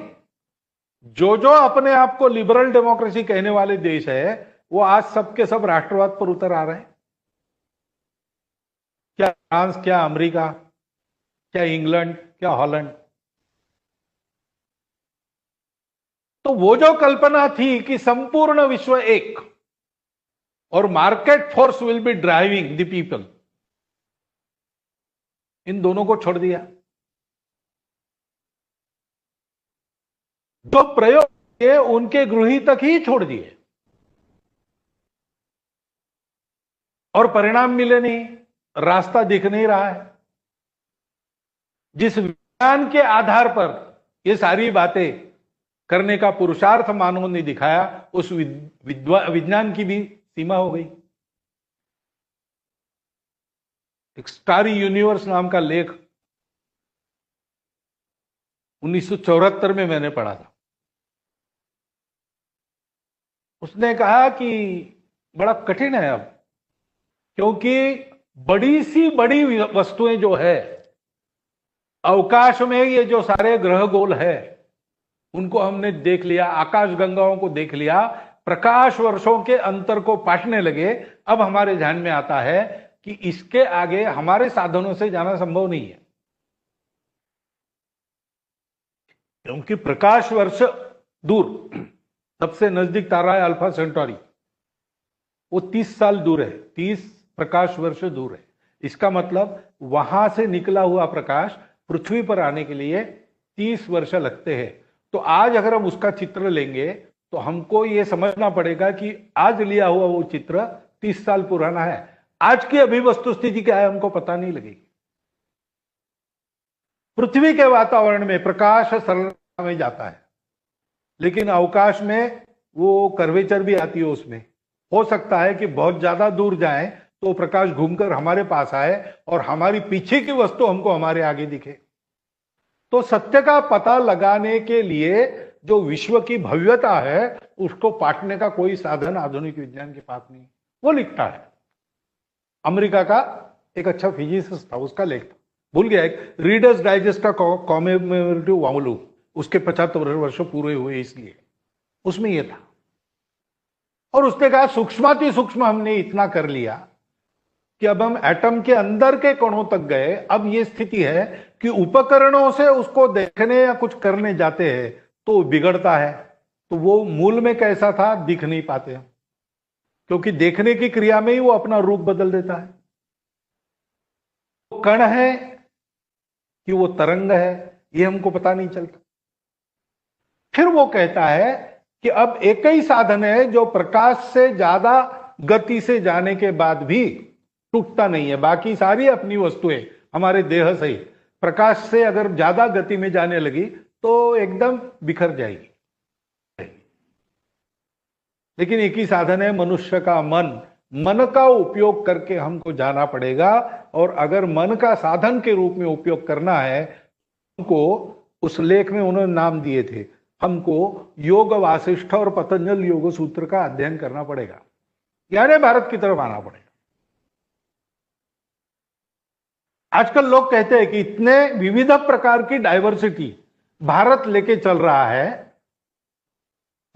जो जो अपने आप को लिबरल डेमोक्रेसी कहने वाले देश है वो आज सबके सब राष्ट्रवाद पर उतर आ रहे हैं। क्या फ्रांस, क्या अमेरिका, क्या इंग्लैंड, क्या हॉलैंड। तो वो जो कल्पना थी कि संपूर्ण विश्व एक और market force will be driving the people, इन दोनों को छोड़ दिया। जो प्रयोग किए उनके गृही तक ही छोड़ दिए और परिणाम मिले नहीं, रास्ता दिख नहीं रहा है। जिस विज्ञान के आधार पर ये सारी बातें करने का पुरुषार्थ मानव ने दिखाया, उस विज्ञान की भी सीमा हो गई। एक स्टारी यूनिवर्स नाम का लेख 1974 में मैंने पढ़ा था। उसने कहा कि बड़ा कठिन है अब, क्योंकि बड़ी सी बड़ी वस्तुएं जो है अवकाश में, ये जो सारे ग्रह गोल है उनको हमने देख लिया, आकाश गंगाओं को देख लिया, प्रकाश वर्षों के अंतर को पाटने लगे। अब हमारे ध्यान में आता है कि इसके आगे हमारे साधनों से जाना संभव नहीं है, क्योंकि प्रकाश वर्ष दूर सबसे नजदीक तारा है अल्फा सेंटोरी, वो 30 साल दूर है, 30 प्रकाश वर्ष दूर है। इसका मतलब वहां से निकला हुआ प्रकाश पृथ्वी पर आने के लिए 30 वर्ष लगते हैं। तो आज अगर हम उसका चित्र लेंगे तो हमको ये समझना पड़ेगा कि आज लिया हुआ वो चित्र 30 साल पुराना है। आज की अभी वस्तु स्थिति क्या है हमको पता नहीं लगेगी। पृथ्वी के वातावरण में प्रकाश सरलता में जाता है, लेकिन अवकाश में वो कर्वेचर भी आती है। उसमें हो सकता है कि बहुत ज्यादा दूर जाए तो प्रकाश घूमकर हमारे पास आए और हमारी पीछे की वस्तु हमको हमारे आगे दिखे। तो सत्य का पता लगाने के लिए जो विश्व की भव्यता है उसको पाटने का कोई साधन आधुनिक विज्ञान के पास नहीं। वो लिखता है, अमेरिका का एक अच्छा फिजिसिस्ट था, उसका लेख था, भूल गया, एक रीडर्स डाइजेस्ट का कॉमेमोरेटिव वॉल्यूम, उसके 75 वर्ष पूरे हुए इसलिए उसमें यह था। और उसने कहा सूक्ष्माति सूक्ष्म हमने इतना कर लिया कि अब हम एटम के अंदर के कणों तक गए। अब यह स्थिति है कि उपकरणों से उसको देखने या कुछ करने जाते हैं तो बिगड़ता है। तो वो मूल में कैसा था दिख नहीं पाते हम, क्योंकि देखने की क्रिया में ही वो अपना रूप बदल देता है। वो कण है कि वो तरंग है, ये हमको पता नहीं चलता। फिर वो कहता है कि अब एक ही साधन है जो प्रकाश से ज्यादा गति से जाने के बाद भी टूटता नहीं है। बाकी सारी अपनी वस्तुएं हमारे देह से प्रकाश से अगर ज्यादा गति में जाने लगी तो एकदम बिखर जाएगी। लेकिन एक ही साधन है मनुष्य का मन। मन का उपयोग करके हमको जाना पड़ेगा, और अगर मन का साधन के रूप में उपयोग करना है, हमको उस लेख में उन्होंने नाम दिए थे, हमको योग वासिष्ठ और पतंजल योग सूत्र का अध्ययन करना पड़ेगा, यानी भारत की तरफ आना पड़ेगा। आजकल लोग कहते हैं कि इतने विविध प्रकार की डाइवर्सिटी भारत लेके चल रहा है,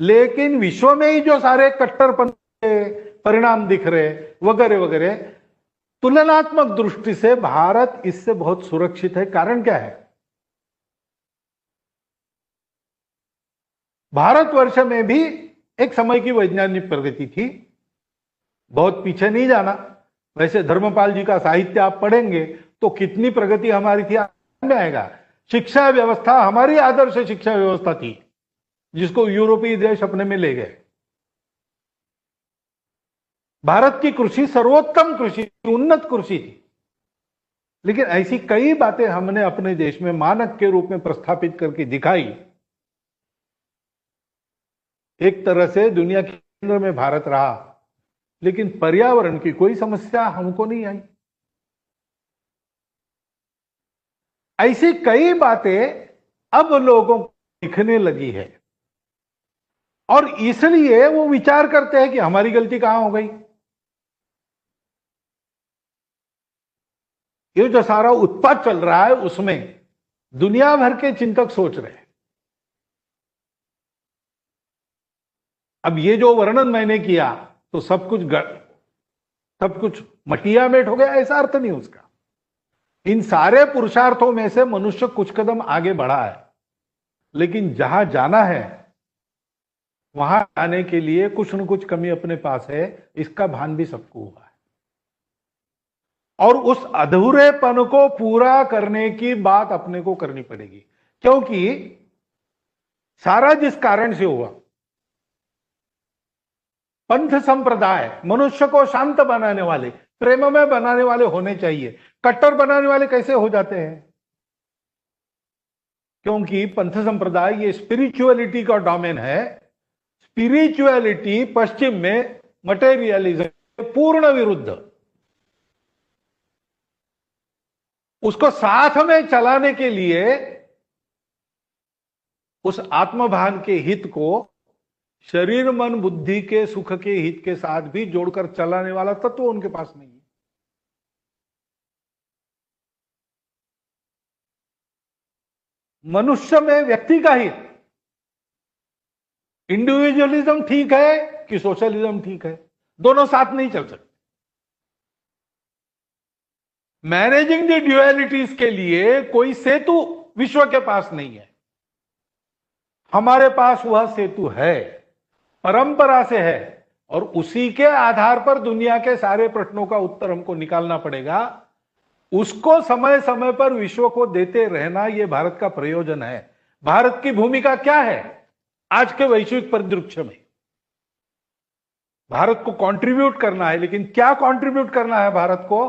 लेकिन विश्व में ही जो सारे कट्टरपंथ के परिणाम दिख रहे वगैरह वगैरह, तुलनात्मक दृष्टि से भारत इससे बहुत सुरक्षित है। कारण क्या है? भारतवर्ष में भी एक समय की वैज्ञानिक प्रगति थी, बहुत पीछे नहीं जाना। वैसे धर्मपाल जी का साहित्य आप पढ़ेंगे तो कितनी प्रगति हमारी थी में आएगा। शिक्षा व्यवस्था हमारी आदर्श शिक्षा व्यवस्था थी, जिसको यूरोपीय देश अपने में ले गए। भारत की कृषि सर्वोत्तम कृषि, उन्नत कृषि थी। लेकिन ऐसी कई बातें हमने अपने देश में मानक के रूप में प्रस्थापित करके दिखाई। एक तरह से दुनिया के केंद्र में भारत रहा, लेकिन पर्यावरण की कोई समस्या हमको नहीं आई। ऐसी कई बातें अब लोगों को दिखने लगी है, और इसलिए वो विचार करते हैं कि हमारी गलती कहां हो गई। ये जो सारा उत्पात चल रहा है उसमें दुनिया भर के चिंतक सोच रहे हैं। अब ये जो वर्णन मैंने किया तो सब कुछ मटिया मेट हो गया, ऐसा अर्थ नहीं उसका। इन सारे पुरुषार्थों में से मनुष्य कुछ कदम आगे बढ़ा है, लेकिन जहां जाना है वहां जाने के लिए कुछ न कुछ कमी अपने पास है, इसका भान भी सबको हुआ है। और उस अधूरेपन को पूरा करने की बात अपने को करनी पड़ेगी, क्योंकि सारा जिस कारण से हुआ, पंथ संप्रदाय मनुष्य को शांत बनाने वाले, प्रेममय बनाने वाले होने चाहिए। कट्टर बनाने वाले कैसे हो जाते हैं? क्योंकि पंथ संप्रदाय ये स्पिरिचुअलिटी का डोमेन है। स्पिरिचुअलिटी पश्चिम में मटेरियलिज्म पूर्ण विरुद्ध। उसको साथ में चलाने के लिए उस आत्मभान के हित को शरीर मन बुद्धि के सुख के हित के साथ भी जोड़कर चलाने वाला तत्व उनके पास नहीं है। मनुष्य में व्यक्ति का हित, इंडिविजुअलिज्म ठीक है कि सोशलिज्म ठीक है, दोनों साथ नहीं चल सकते। मैनेजिंग द ड्यूअलिटीज के लिए कोई सेतु विश्व के पास नहीं है। हमारे पास वह सेतु है, परंपरा से है, और उसी के आधार पर दुनिया के सारे प्रश्नों का उत्तर हमको निकालना पड़ेगा। उसको समय समय पर विश्व को देते रहना, यह भारत का प्रयोजन है। भारत की भूमिका क्या है आज के वैश्विक परिदृश्य में? भारत को कंट्रीब्यूट करना है, लेकिन क्या कंट्रीब्यूट करना है भारत को?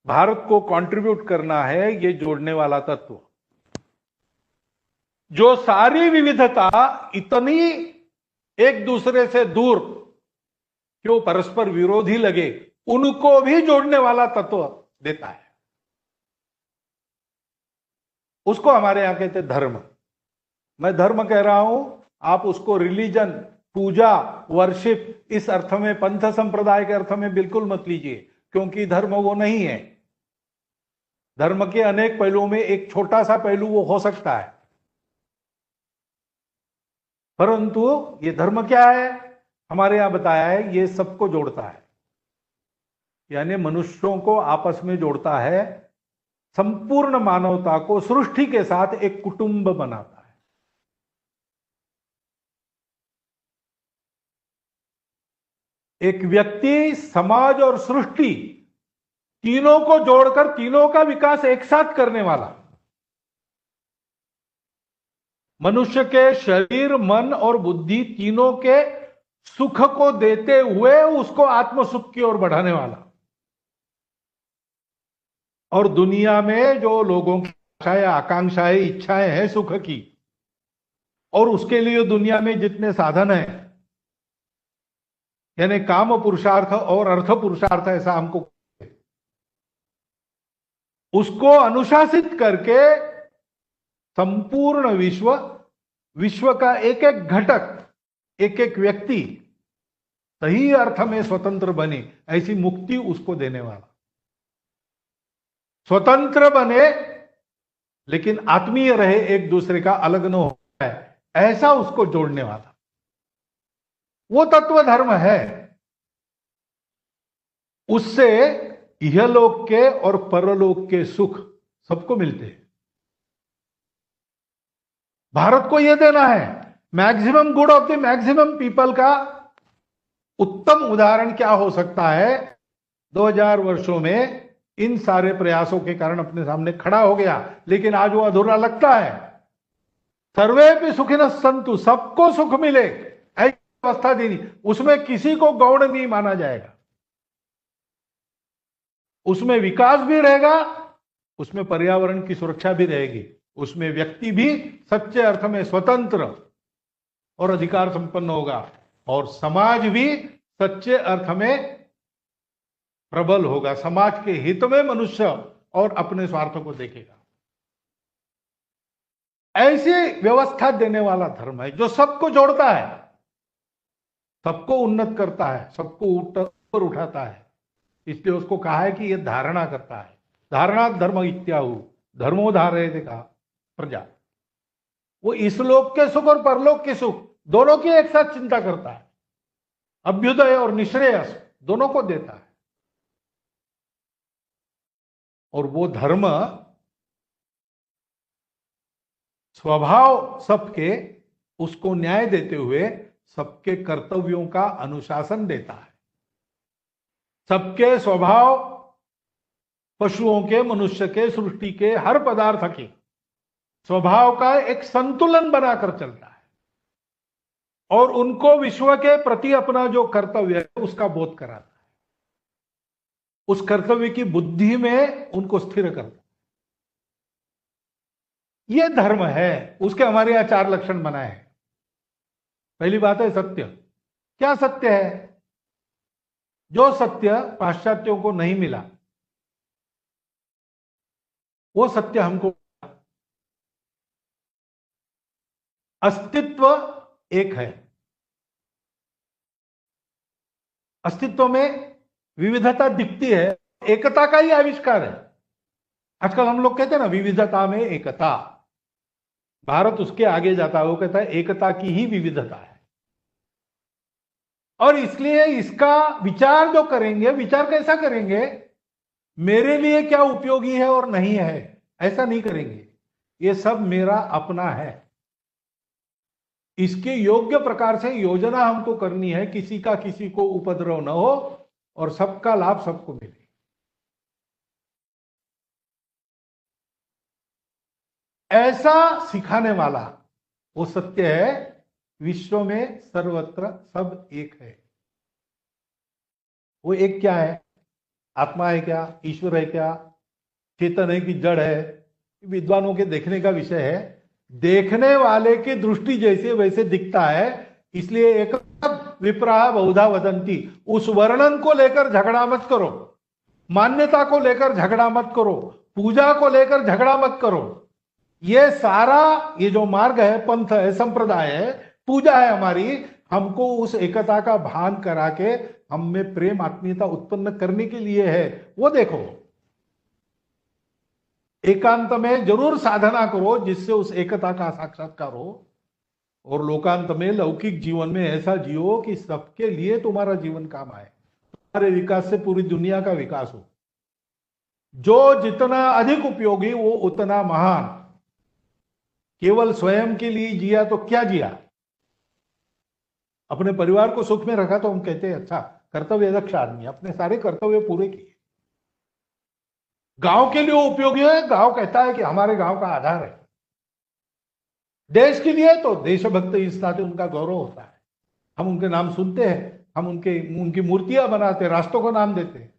भारत को कंट्रीब्यूट करना है ये जोड़ने वाला तत्व। जो सारी विविधता इतनी एक दूसरे से दूर क्यों परस्पर विरोधी लगे, उनको भी जोड़ने वाला तत्व देता है। उसको हमारे यहां कहते धर्म। मैं धर्म कह रहा हूं, आप उसको रिलीजन, पूजा, वर्शिप इस अर्थ में, पंथ संप्रदाय के अर्थ में बिल्कुल मत लीजिए, क्योंकि धर्म वो नहीं है। धर्म के अनेक पहलुओं में एक छोटा सा पहलू वो हो सकता है, परंतु ये धर्म क्या है हमारे यहां बताया है, ये सबको जोड़ता है, यानी मनुष्यों को आपस में जोड़ता है, संपूर्ण मानवता को सृष्टि के साथ एक कुटुंब बनाता है। एक व्यक्ति, समाज और सृष्टि तीनों को जोड़कर तीनों का विकास एक साथ करने वाला। मनुष्य के शरीर, मन और बुद्धि तीनों के सुख को देते हुए उसको आत्म सुख की ओर बढ़ाने वाला। और दुनिया में जो लोगों की आशाएं, आकांक्षाएं, इच्छाएं हैं सुख की, और उसके लिए दुनिया में जितने साधन हैं, यानी काम पुरुषार्थ और अर्थ पुरुषार्थ, ऐसा हमको, उसको अनुशासित करके संपूर्ण विश्व का एक एक घटक, एक एक व्यक्ति सही अर्थ में स्वतंत्र बने, ऐसी मुक्ति उसको देने वाला। स्वतंत्र बने लेकिन आत्मीय रहे, एक दूसरे का अलग न हो जाए, ऐसा उसको जोड़ने वाला वो तत्व धर्म है। उससे इहलोक के और परलोक के सुख सबको मिलते हैं। भारत को यह देना है, maximum good of the maximum people का उत्तम उदाहरण क्या हो सकता है? 2000 वर्षों में इन सारे प्रयासों के कारण अपने सामने खड़ा हो गया, लेकिन आज वो अधूरा लगता है। सर्वे भी सुखिनः सन्तु, सबको सुख मिले, ऐसी व्यवस्था देनी, उसमें किसी को गौण नहीं माना जाएगा, उसमें विकास भी रहेगा, उसमें पर्यावरण की सुरक्षा भी रहेगी, उसमें व्यक्ति भी सच्चे अर्थ में स्वतंत्र और अधिकार संपन्न होगा, और समाज भी सच्चे अर्थ में प्रबल होगा। समाज के हित में मनुष्य और अपने स्वार्थों को देखेगा। ऐसी व्यवस्था देने वाला धर्म है जो सबको जोड़ता है, सबको उन्नत करता है, सबको ऊपर उठाता है। इसलिए उसको कहा है कि यह धारणा करता है। धारणा धर्म इत्याहु धर्मो धारयते कहा प्रजा। वो इस लोक के सुख और परलोक के सुख दोनों की एक साथ चिंता करता है, अभ्युदय और निश्रेयस दोनों को देता है। और वो धर्म स्वभाव सबके उसको न्याय देते हुए सबके कर्तव्यों का अनुशासन देता है। सबके स्वभाव, पशुओं के, मनुष्य के, सृष्टि के हर पदार्थ के स्वभाव का एक संतुलन बनाकर चलता है, और उनको विश्व के प्रति अपना जो कर्तव्य है उसका बोध कराता है, उस कर्तव्य की बुद्धि में उनको स्थिर करता है। यह धर्म है। उसके हमारे यहां 4 लक्षण बनाए हैं। पहली बात है सत्य। क्या सत्य है? जो सत्य पाश्चात्यों को नहीं मिला वो सत्य हमको। अस्तित्व एक है। अस्तित्व में विविधता दिखती है, एकता का ही आविष्कार है। आजकल हम लोग कहते हैं ना विविधता में एकता। भारत उसके आगे जाता है, वो कहता है एकता की ही विविधता है। और इसलिए इसका विचार जो करेंगे, विचार कैसा करेंगे? मेरे लिए क्या उपयोगी है और नहीं है, ऐसा नहीं करेंगे। ये सब मेरा अपना है, इसके योग्य प्रकार से योजना हमको करनी है, किसी का किसी को उपद्रव न हो और सबका लाभ सबको मिले। ऐसा सिखाने वाला वो सत्य है। विश्व में सर्वत्र सब एक है। वो एक क्या है? आत्मा है क्या? ईश्वर है क्या? चेतन है कि जड़ है? विद्वानों के देखने का विषय है। देखने वाले की दृष्टि जैसे वैसे दिखता है। इसलिए एक विप्राह बहुधा वदंती, उस वर्णन को लेकर झगड़ा मत करो, मान्यता को लेकर झगड़ा मत करो, पूजा को लेकर झगड़ा मत करो। ये सारा ये जो मार्ग है, पंथ है, संप्रदाय है, पूजा है हमारी, हमको उस एकता का भान करा के हम में प्रेम आत्मीयता उत्पन्न करने के लिए है। वो देखो, एकांत में जरूर साधना करो जिससे उस एकता का साक्षात्कार हो, और लोकांत में लौकिक जीवन में ऐसा जियो कि सबके लिए तुम्हारा जीवन काम आए, तुम्हारे विकास से पूरी दुनिया का विकास हो। जो जितना अधिक उपयोगी वो उतना महान। केवल स्वयं के लिए जिया तो क्या जिया? अपने परिवार को सुख में रखा तो हम कहते हैं अच्छा कर्तव्य दक्ष आदमी, अपने सारे कर्तव्य पूरे किए। गांव के लिए उपयोगी है, गांव कहता है कि हमारे गांव का आधार है। देश के लिए तो देशभक्त इस नाते उनका गौरव होता है। हम उनके नाम सुनते हैं, हम उनकी मूर्तियां बनाते हैं, राष्ट्रों को नाम देते हैं।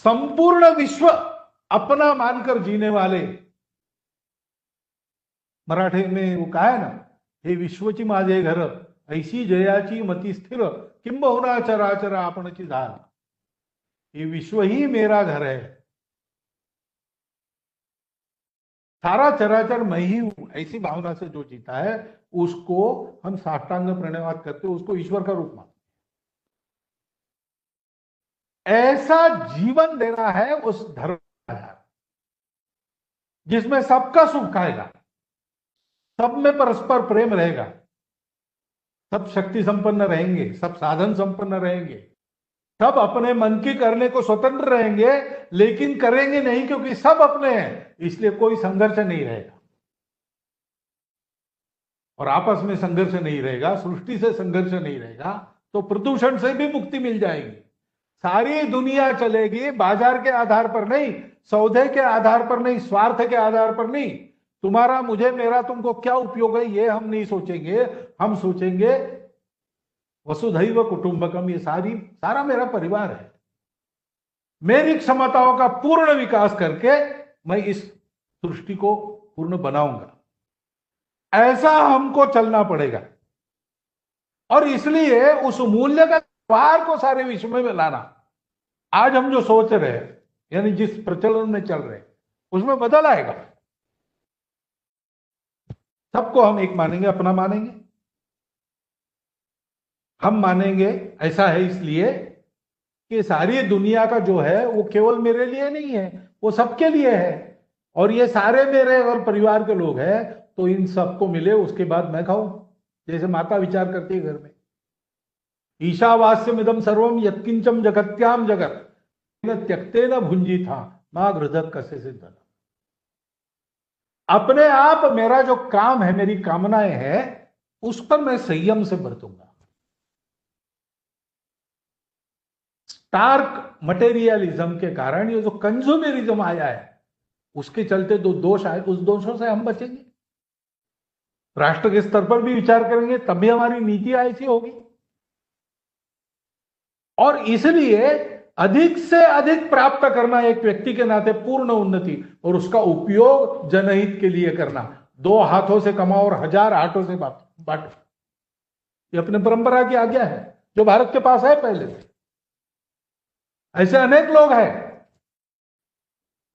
संपूर्ण विश्व अपना मानकर जीने वाले, मराठी में वो कहा है ना, हे विश्वची माझे घर, ऐसी जयाची मती स्थिर, किंबहुना चराचर आपणची धार। ये विश्व ही मेरा घर है, सारा चराचर मैं ही हूं, ऐसी भावना से जो जीता है उसको हम साष्टांग प्रणयवाद करते हैं, उसको ईश्वर का रूप मानते हैं। ऐसा जीवन देना है उस धर्म का आधार, जिसमें सबका सुख आएगा, सब में परस्पर प्रेम रहेगा, सब शक्ति संपन्न रहेंगे, सब साधन संपन्न रहेंगे, सब अपने मन की करने को स्वतंत्र रहेंगे, लेकिन करेंगे नहीं क्योंकि सब अपने हैं, इसलिए कोई संघर्ष नहीं रहेगा। और आपस में संघर्ष नहीं रहेगा, सृष्टि से संघर्ष नहीं रहेगा, तो प्रदूषण से भी मुक्ति मिल जाएगी। सारी दुनिया चलेगी बाजार के आधार पर नहीं, सौदे के आधार पर नहीं, स्वार्थ के आधार पर नहीं। तुम्हारा मुझे मेरा तुमको क्या उपयोग है ये हम नहीं सोचेंगे, हम सोचेंगे वसुधैव कुटुंबकम, ये सारा मेरा परिवार है। मेरी क्षमताओं का पूर्ण विकास करके मैं इस सृष्टि को पूर्ण बनाऊंगा। ऐसा हमको चलना पड़ेगा। और इसलिए उस मूल्य का व्यवहार को सारे विश्व में लाना, आज हम जो सोच रहे हैं यानी जिस प्रचलन में चल रहे हैं उसमें बदल आएगा। सबको हम एक मानेंगे, अपना मानेंगे। हम मानेंगे ऐसा है इसलिए कि सारी दुनिया का जो है वो केवल मेरे लिए नहीं है, वो सबके लिए है। और ये सारे मेरे अगर परिवार के लोग हैं तो इन सबको मिले, उसके बाद मैं खाऊं। जैसे माता विचार करती है घर में, ईशावास्यमिदं सर्वम यत्किंचम जगत्याम जगत न त्यक्ते न भुंजी था मां घृदत कसे सिद्धन। अपने आप मेरा जो काम है, मेरी कामनाएं हैं, उस पर मैं संयम से बरतूंगा। स्टार्क मटेरियलिज्म के कारण ये जो कंज्यूमरिज्म आया है, उसके चलते दो दोष आए, उस दोषों से हम बचेंगे। राष्ट्र के स्तर पर भी विचार करेंगे, तब भी हमारी नीति ऐसी होगी। और इसलिए अधिक से अधिक प्राप्त करना एक व्यक्ति के नाते पूर्ण उन्नति, और उसका उपयोग जनहित के लिए करना। 2 हाथों से कमाओ और 1000 हाथों से बांटो, ये अपने परंपरा की आज्ञा है जो भारत के पास है पहले से। ऐसे अनेक लोग हैं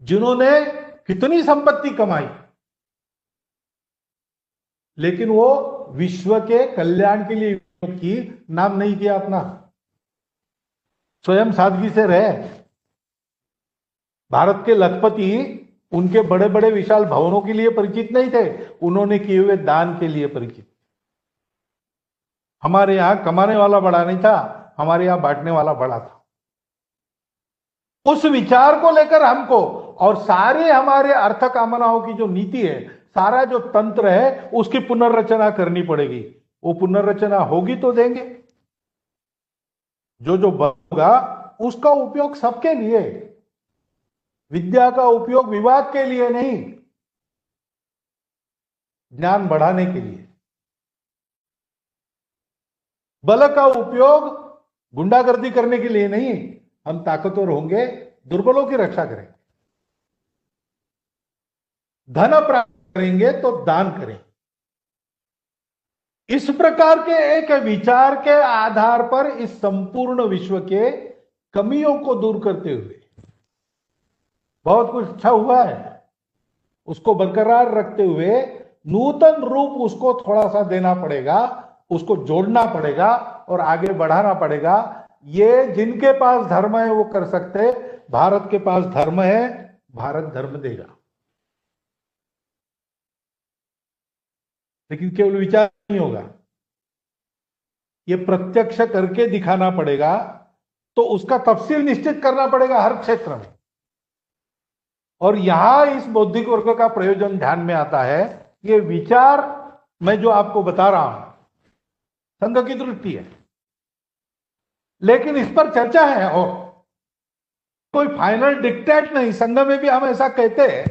जिन्होंने कितनी संपत्ति कमाई, लेकिन वो विश्व के कल्याण के लिए की नाम नहीं किया अपना, स्वयं सादगी से रहे। भारत के लखपति उनके बड़े बड़े विशाल भवनों के लिए परिचित नहीं थे, उन्होंने किए हुए दान के लिए परिचित। हमारे यहां कमाने वाला बड़ा नहीं था, हमारे यहां बांटने वाला बड़ा था। उस विचार को लेकर हमको, और सारे हमारे अर्थ कामनाओं की जो नीति है, सारा जो तंत्र है, उसकी पुनर्रचना करनी पड़ेगी। वो पुनर्रचना होगी तो देंगे। जो होगा उसका उपयोग सबके लिए, विद्या का उपयोग विवाद के लिए नहीं, ज्ञान बढ़ाने के लिए। बल का उपयोग गुंडागर्दी करने के लिए नहीं, हम ताकतवर होंगे, दुर्बलों की रक्षा करेंगे। धन प्राप्त करेंगे तो दान करें। इस प्रकार के एक विचार के आधार पर इस संपूर्ण विश्व के कमियों को दूर करते हुए बहुत कुछ अच्छा हुआ है, उसको बरकरार रखते हुए नूतन रूप उसको थोड़ा सा देना पड़ेगा, उसको जोड़ना पड़ेगा और आगे बढ़ाना पड़ेगा। ये जिनके पास धर्म है वो कर सकते। भारत के पास धर्म है, भारत धर्म देगा, लेकिन केवल विचार नहीं होगा, ये प्रत्यक्ष करके दिखाना पड़ेगा। तो उसका तफसील निश्चित करना पड़ेगा हर क्षेत्र में। और यहां इस बौद्धिक वर्ग का प्रयोजन ध्यान में आता है। ये विचार मैं जो आपको बता रहा हूं संघ की दृष्टि है, लेकिन इस पर चर्चा है और कोई फाइनल डिक्टेट नहीं। संघ में भी हम ऐसा कहते हैं,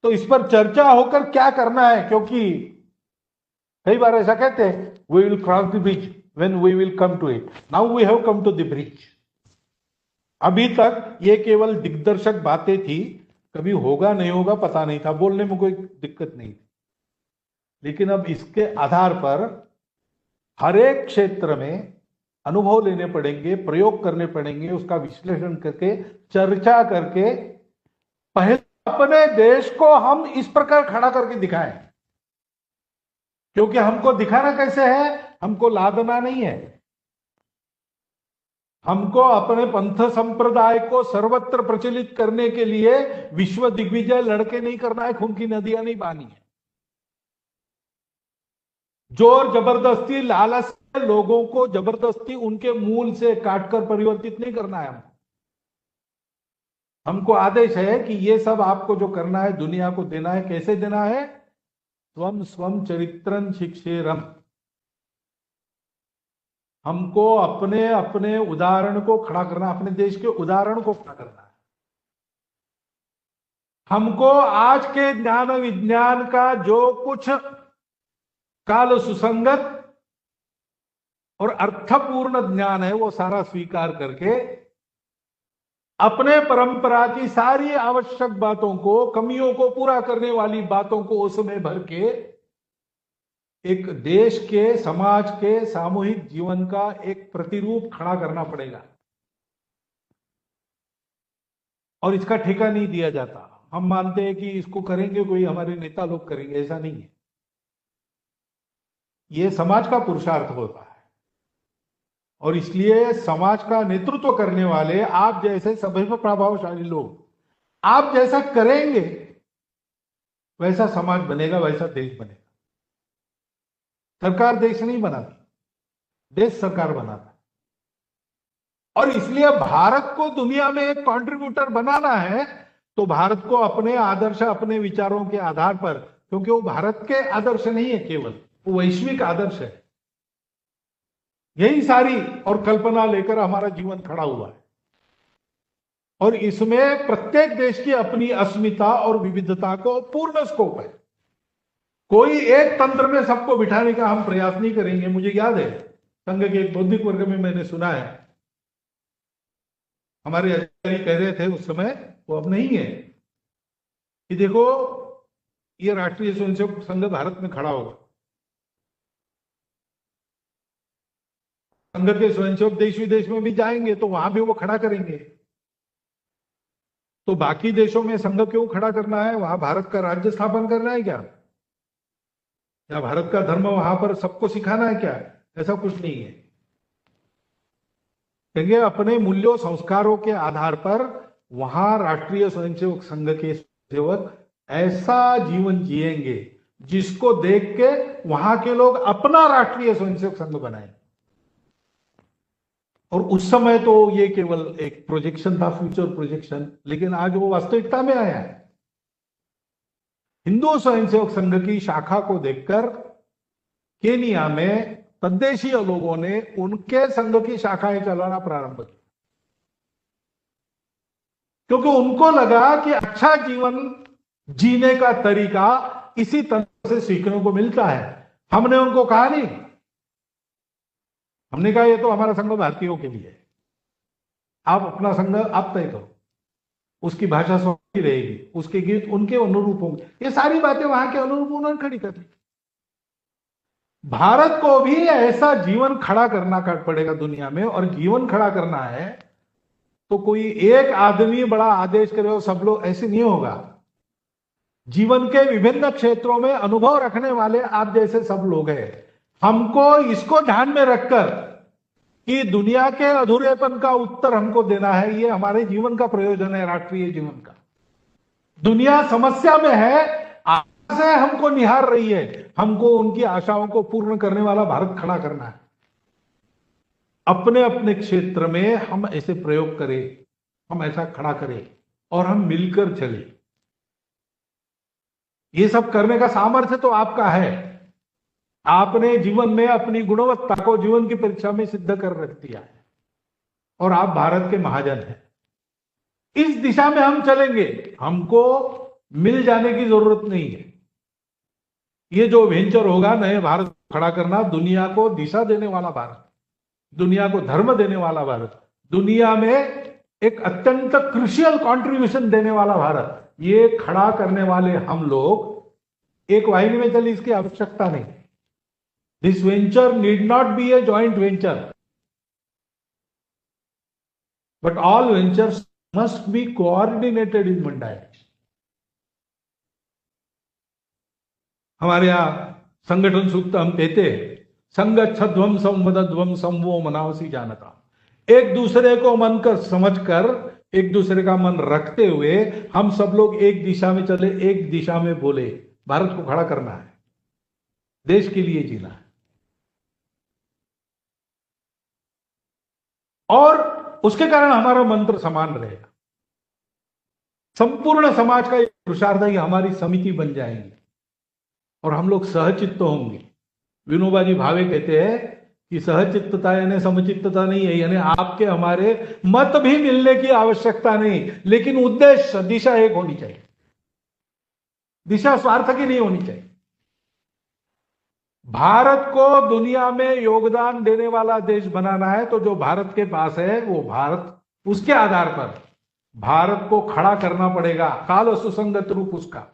तो इस पर चर्चा होकर क्या करना है, क्योंकि कई बार ऐसा कहते हैं we will cross the bridge when we will come to it. Now we have come to the bridge. अभी तक ये केवल दिग्दर्शक बातें थी, कभी होगा नहीं होगा पता नहीं था, बोलने में कोई दिक्कत नहीं थी। लेकिन अब इसके आधार पर हर एक क्षेत्र में अनुभव लेने पड़ेंगे, प्रयोग करने पड़ेंगे, उसका विश्लेषण करके, चर्चा करके पहले अपने देश को हम इस प्रकार खड़ा करके दिखाएं। क्योंकि हमको दिखाना कैसे है, हमको लादना नहीं है, हमको अपने पंथ संप्रदाय को सर्वत्र प्रचलित करने के लिए विश्व दिग्विजय लड़के नहीं करना है, खून की नदियां नहीं बहानी है। जोर जबरदस्ती लालच से लोगों को जबरदस्ती उनके मूल से काटकर परिवर्तित नहीं करना है। हमको आदेश है कि ये सब आपको जो करना है दुनिया को देना है। कैसे देना है? स्वम स्वम चरित्रं शिक्षेरम। हमको अपने अपने उदाहरण को खड़ा करना, अपने देश के उदाहरण को खड़ा करना है। हमको आज के ज्ञान विज्ञान का जो कुछ काल सुसंगत और अर्थपूर्ण ज्ञान है वो सारा स्वीकार करके अपने परंपरा की सारी आवश्यक बातों को, कमियों को पूरा करने वाली बातों को उसमें भर के एक देश के, समाज के सामूहिक जीवन का एक प्रतिरूप खड़ा करना पड़ेगा। और इसका ठेका नहीं दिया जाता। हम मानते हैं कि इसको करेंगे कोई हमारे नेता लोग करेंगे, ऐसा नहीं है। ये समाज का पुरुषार्थ होता है और इसलिए समाज का नेतृत्व करने वाले आप जैसे सभी प्रभावशाली लोग, आप जैसा करेंगे वैसा समाज बनेगा, वैसा देश बनेगा। सरकार देश नहीं बनाती, देश सरकार बनाता है। और इसलिए भारत को दुनिया में एक कंट्रीब्यूटर बनाना है तो भारत को अपने आदर्श, अपने विचारों के आधार पर, क्योंकि वो भारत के आदर्श नहीं है केवल, वो वैश्विक आदर्श है। यही सारी और कल्पना लेकर हमारा जीवन खड़ा हुआ है और इसमें प्रत्येक देश की अपनी अस्मिता और विविधता को पूर्ण स्कोप है। कोई एक तंत्र में सबको बिठाने का हम प्रयास नहीं करेंगे। मुझे याद है संघ के एक बौद्धिक वर्ग में मैंने सुना है, हमारे आचार्य कह रहे थे उस समय, वो अब नहीं है, कि देखो ये राष्ट्रीय स्वयंसेवक संघ भारत में खड़ा होगा, संघ के स्वयंसेवक देश विदेश में भी जाएंगे तो वहां भी वो खड़ा करेंगे। तो बाकी देशों में संघ क्यों खड़ा करना है? वहां भारत का राज्य स्थापन करना है क्या? या भारत का धर्म वहां पर सबको सिखाना है क्या? ऐसा कुछ नहीं है। कहेंगे अपने मूल्यों संस्कारों के आधार पर वहां राष्ट्रीय स्वयंसेवक संघ के सेवक ऐसा जीवन जिएंगे जिसको देख के वहां के लोग अपना राष्ट्रीय स्वयंसेवक संघ बनाए। और उस समय तो ये केवल एक प्रोजेक्शन था, फ्यूचर प्रोजेक्शन, लेकिन आज वो वास्तविकता में आया है। हिंदू स्वयंसेवक संघ की शाखा को देखकर केनिया में तद्देशीय लोगों ने उनके संघ की शाखाएं चलाना प्रारंभ की, क्योंकि उनको लगा कि अच्छा जीवन जीने का तरीका इसी तरह से सीखने को मिलता है। हमने उनको कहा नहीं, हमने कहा ये तो हमारा संघ भारतीयों के लिए है, आप अपना संघ आप तय करो, उसकी भाषा स्वतंत्र रहेगी, उसके गीत उनके अनुरूप होंगे, ये सारी बातें वहां के अनुरूप उन्होंने खड़ी कर दी। भारत को भी ऐसा जीवन खड़ा करना पड़ेगा दुनिया में, और जीवन खड़ा करना है तो कोई एक आदमी बड़ा आदेश करे और सब लोग, ऐसे नहीं होगा। जीवन के विभिन्न क्षेत्रों में अनुभव रखने वाले आप जैसे सब लोग हैं। हमको इसको ध्यान में रखकर कि दुनिया के अधूरेपन का उत्तर हमको देना है, ये हमारे जीवन का प्रयोजन है, राष्ट्रीय जीवन का। दुनिया समस्या में है, आशा से हमको निहार रही है, हमको उनकी आशाओं को पूर्ण करने वाला भारत खड़ा करना है। अपने अपने क्षेत्र में हम ऐसे प्रयोग करें, हम ऐसा खड़ा करें और हम मिलकर चले। ये सब करने का सामर्थ्य तो आपका है। आपने जीवन में अपनी गुणवत्ता को जीवन की परीक्षा में सिद्ध कर रख दिया है और आप भारत के महाजन हैं। इस दिशा में हम चलेंगे, हमको मिल जाने की जरूरत नहीं है। ये जो वेंचर होगा नए भारत खड़ा करना, दुनिया को दिशा देने वाला भारत, दुनिया को धर्म देने वाला भारत, दुनिया में एक अत्यंत क्रूशियल कंट्रीब्यूशन देने वाला भारत, ये खड़ा करने वाले हम लोग एक वाहिनी में चले, इसकी आवश्यकता नहीं। This venture need not be a joint venture, but all ventures must be coordinated in one direction. हमारे यहां संगठन सूक्त हम कहते हैं, संगच्छध्वम संवदध्वम संवो मनावसी जानता। एक दूसरे को मन कर समझकर, एक दूसरे का मन रखते हुए हम सब लोग एक दिशा में चले, एक दिशा में बोले। भारत को खड़ा करना है, देश के लिए जीना है, और उसके कारण हमारा मंत्र समान रहेगा। संपूर्ण समाज का एक पुरुषार्थ है कि हमारी समिति बन जाएंगी और हम लोग सहचित्त होंगे। विनोबा जी भावे कहते हैं कि सहचित्तता यानी समचित्तता नहीं है, यानी आपके हमारे मत भी मिलने की आवश्यकता नहीं, लेकिन उद्देश्य, दिशा एक होनी चाहिए। दिशा स्वार्थ की नहीं होनी चाहिए। भारत को दुनिया में योगदान देने वाला देश बनाना है तो जो भारत के पास है वो भारत, उसके आधार पर भारत को खड़ा करना पड़ेगा, काल सुसंगत रूप उसका,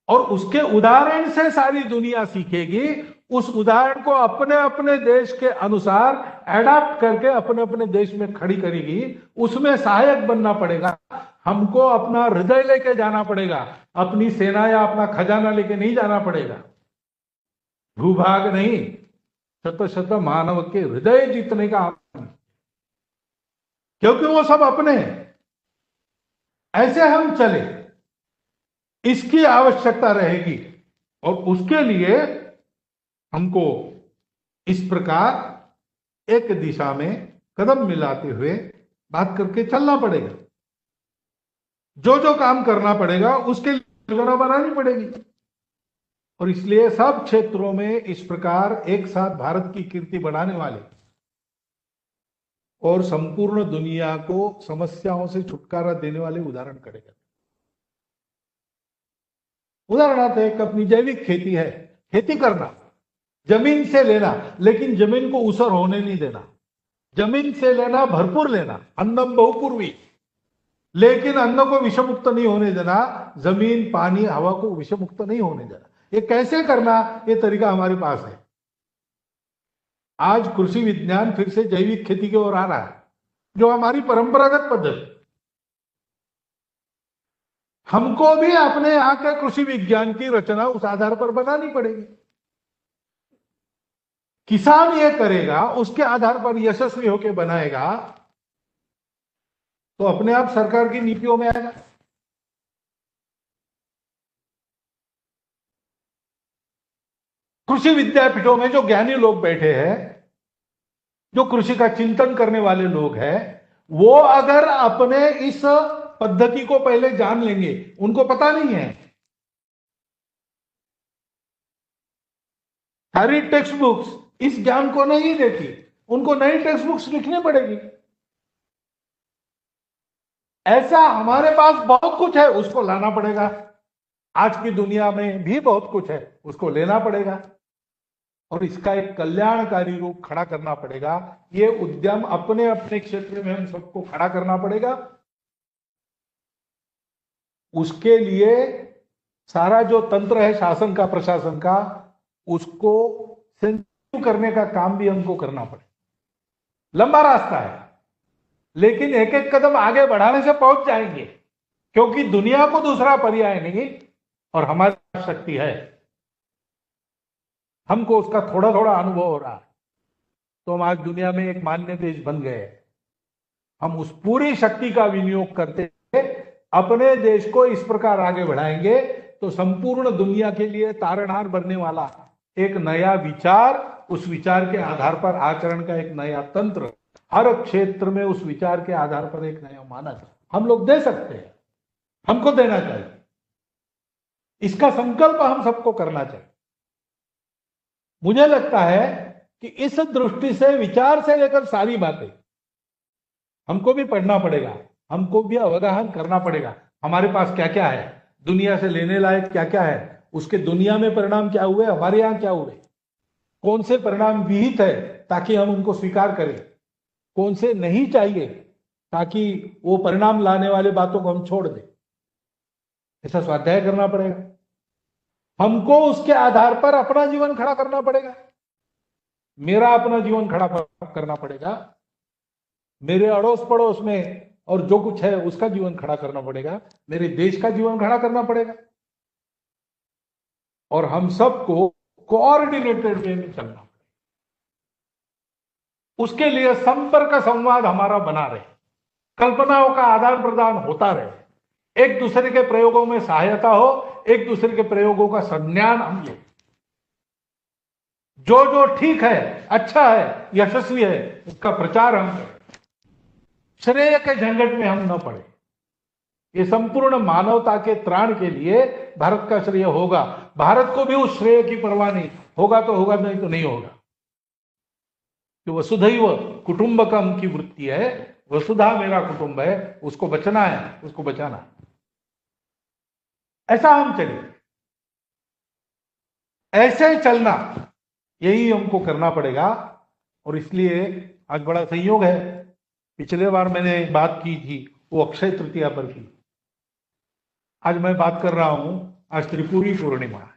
और उसके उदाहरण से सारी दुनिया सीखेगी। उस उदाहरण को अपने अपने देश के अनुसार एडाप्ट करके अपने अपने देश में खड़ी करेगी। उसमें सहायक बनना पड़ेगा। हमको अपना हृदय लेके जाना पड़ेगा, अपनी सेना या अपना खजाना लेके नहीं जाना पड़ेगा। भूभाग नहीं, शत शत मानव के हृदय जीतने का, क्योंकि वो सब अपने हैं। ऐसे हम चले, इसकी आवश्यकता रहेगी। और उसके लिए हमको इस प्रकार एक दिशा में कदम मिलाते हुए बात करके चलना पड़ेगा। जो जो काम करना पड़ेगा उसके लिए योजना बनानी पड़ेगी। और इसलिए सब क्षेत्रों में इस प्रकार एक साथ भारत की कीर्ति बढ़ाने वाले और संपूर्ण दुनिया को समस्याओं से छुटकारा देने वाले उदाहरण करेगा। उदाहरणार्थ एक अपनी जैविक खेती है, खेती करना, जमीन से लेना, लेकिन जमीन को ऊसर होने नहीं देना। जमीन से लेना, भरपूर लेना, अन्नम बहुपूर्वी, लेकिन अन्न को विषमुक्त नहीं होने देना। जमीन, पानी, हवा को विषमुक्त नहीं होने देना। ये कैसे करना, ये तरीका हमारे पास है। आज कृषि विज्ञान फिर से जैविक खेती की ओर आ रहा है, जो हमारी परंपरागत पद्धति। हमको भी अपने यहां के कृषि विज्ञान की रचना उस आधार पर बनानी पड़ेगी। किसान ये करेगा, उसके आधार पर यशस्वी होकर बनाएगा तो अपने आप सरकार की नीतियों में आएगा। कृषि विद्यापीठों में जो ज्ञानी लोग बैठे हैं, जो कृषि का चिंतन करने वाले लोग हैं, वो अगर अपने इस पद्धति को पहले जान लेंगे, उनको पता नहीं है, सारी टेक्स्ट बुक्स इस ज्ञान को नहीं देती, उनको नई टेक्स्ट बुक्स लिखनी पड़ेगी। ऐसा हमारे पास बहुत कुछ है, उसको लाना पड़ेगा। आज की दुनिया में भी बहुत कुछ है, उसको लेना पड़ेगा और इसका एक कल्याणकारी रूप खड़ा करना पड़ेगा। ये उद्यम अपने अपने क्षेत्र में हम सबको खड़ा करना पड़ेगा। उसके लिए सारा जो तंत्र है शासन का, प्रशासन का, उसको सेंसिटिव करने का काम भी हमको करना पड़ेगा। लंबा रास्ता है, लेकिन एक एक कदम आगे बढ़ाने से पहुंच जाएंगे, क्योंकि दुनिया को दूसरा पर्याय नहीं और हमारी शक्ति है। हमको उसका थोड़ा थोड़ा अनुभव हो रहा है, तो हम आज दुनिया में एक मान्य देश बन गए। हम उस पूरी शक्ति का विनियोग करते हुए अपने देश को इस प्रकार आगे बढ़ाएंगे तो संपूर्ण दुनिया के लिए तारणहार बनने वाला एक नया विचार, उस विचार के आधार पर आचरण का एक नया तंत्र, हर क्षेत्र में उस विचार के आधार पर एक नया मानक हम लोग दे सकते हैं। हमको देना चाहिए, इसका संकल्प हम सबको करना चाहिए। मुझे लगता है कि इस दृष्टि से, विचार से लेकर सारी बातें हमको भी पढ़ना पड़ेगा, हमको भी अवगाहन करना पड़ेगा। हमारे पास क्या क्या है, दुनिया से लेने लायक क्या क्या है, उसके दुनिया में परिणाम क्या हुए, हमारे यहां क्या हुए, कौन से परिणाम विहित है ताकि हम उनको स्वीकार करें, कौन से नहीं चाहिए ताकि वो परिणाम लाने वाले बातों को हम छोड़ दें। ऐसा स्वाध्याय करना पड़ेगा। हमको उसके आधार पर अपना जीवन खड़ा करना पड़ेगा। मेरा अपना जीवन खड़ा करना पड़ेगा, मेरे अड़ोस पड़ोस में और जो कुछ है उसका जीवन खड़ा करना पड़ेगा, मेरे देश का जीवन खड़ा करना पड़ेगा, और हम सबको कोऑर्डिनेटेड वे में चलना पड़ेगा। उसके लिए संपर्क संवाद हमारा बना रहे, कल्पनाओं का आदान प्रदान होता रहे, एक दूसरे के प्रयोगों में सहायता हो, एक दूसरे के प्रयोगों का संज्ञान हम ले, जो जो ठीक है, अच्छा है, यशस्वी है, उसका प्रचार हम करें, श्रेय के झंझट में हम न पड़े। ये संपूर्ण मानवता के त्राण के लिए भारत का श्रेय होगा। भारत को भी उस श्रेय की परवाह नहीं, होगा तो होगा, नहीं तो नहीं होगा। तो वसुधैव कुटुंबकम की वृत्ति है, वसुधा मेरा कुटुंब है, उसको बचना है, उसको बचाना है। ऐसा हम चले, ऐसे चलना, यही हमको करना पड़ेगा। और इसलिए आज बड़ा संयोग है, पिछले बार मैंने बात की थी वो अक्षय तृतीया पर की, आज मैं बात कर रहा हूं, आज त्रिपुरी पूर्णिमा है।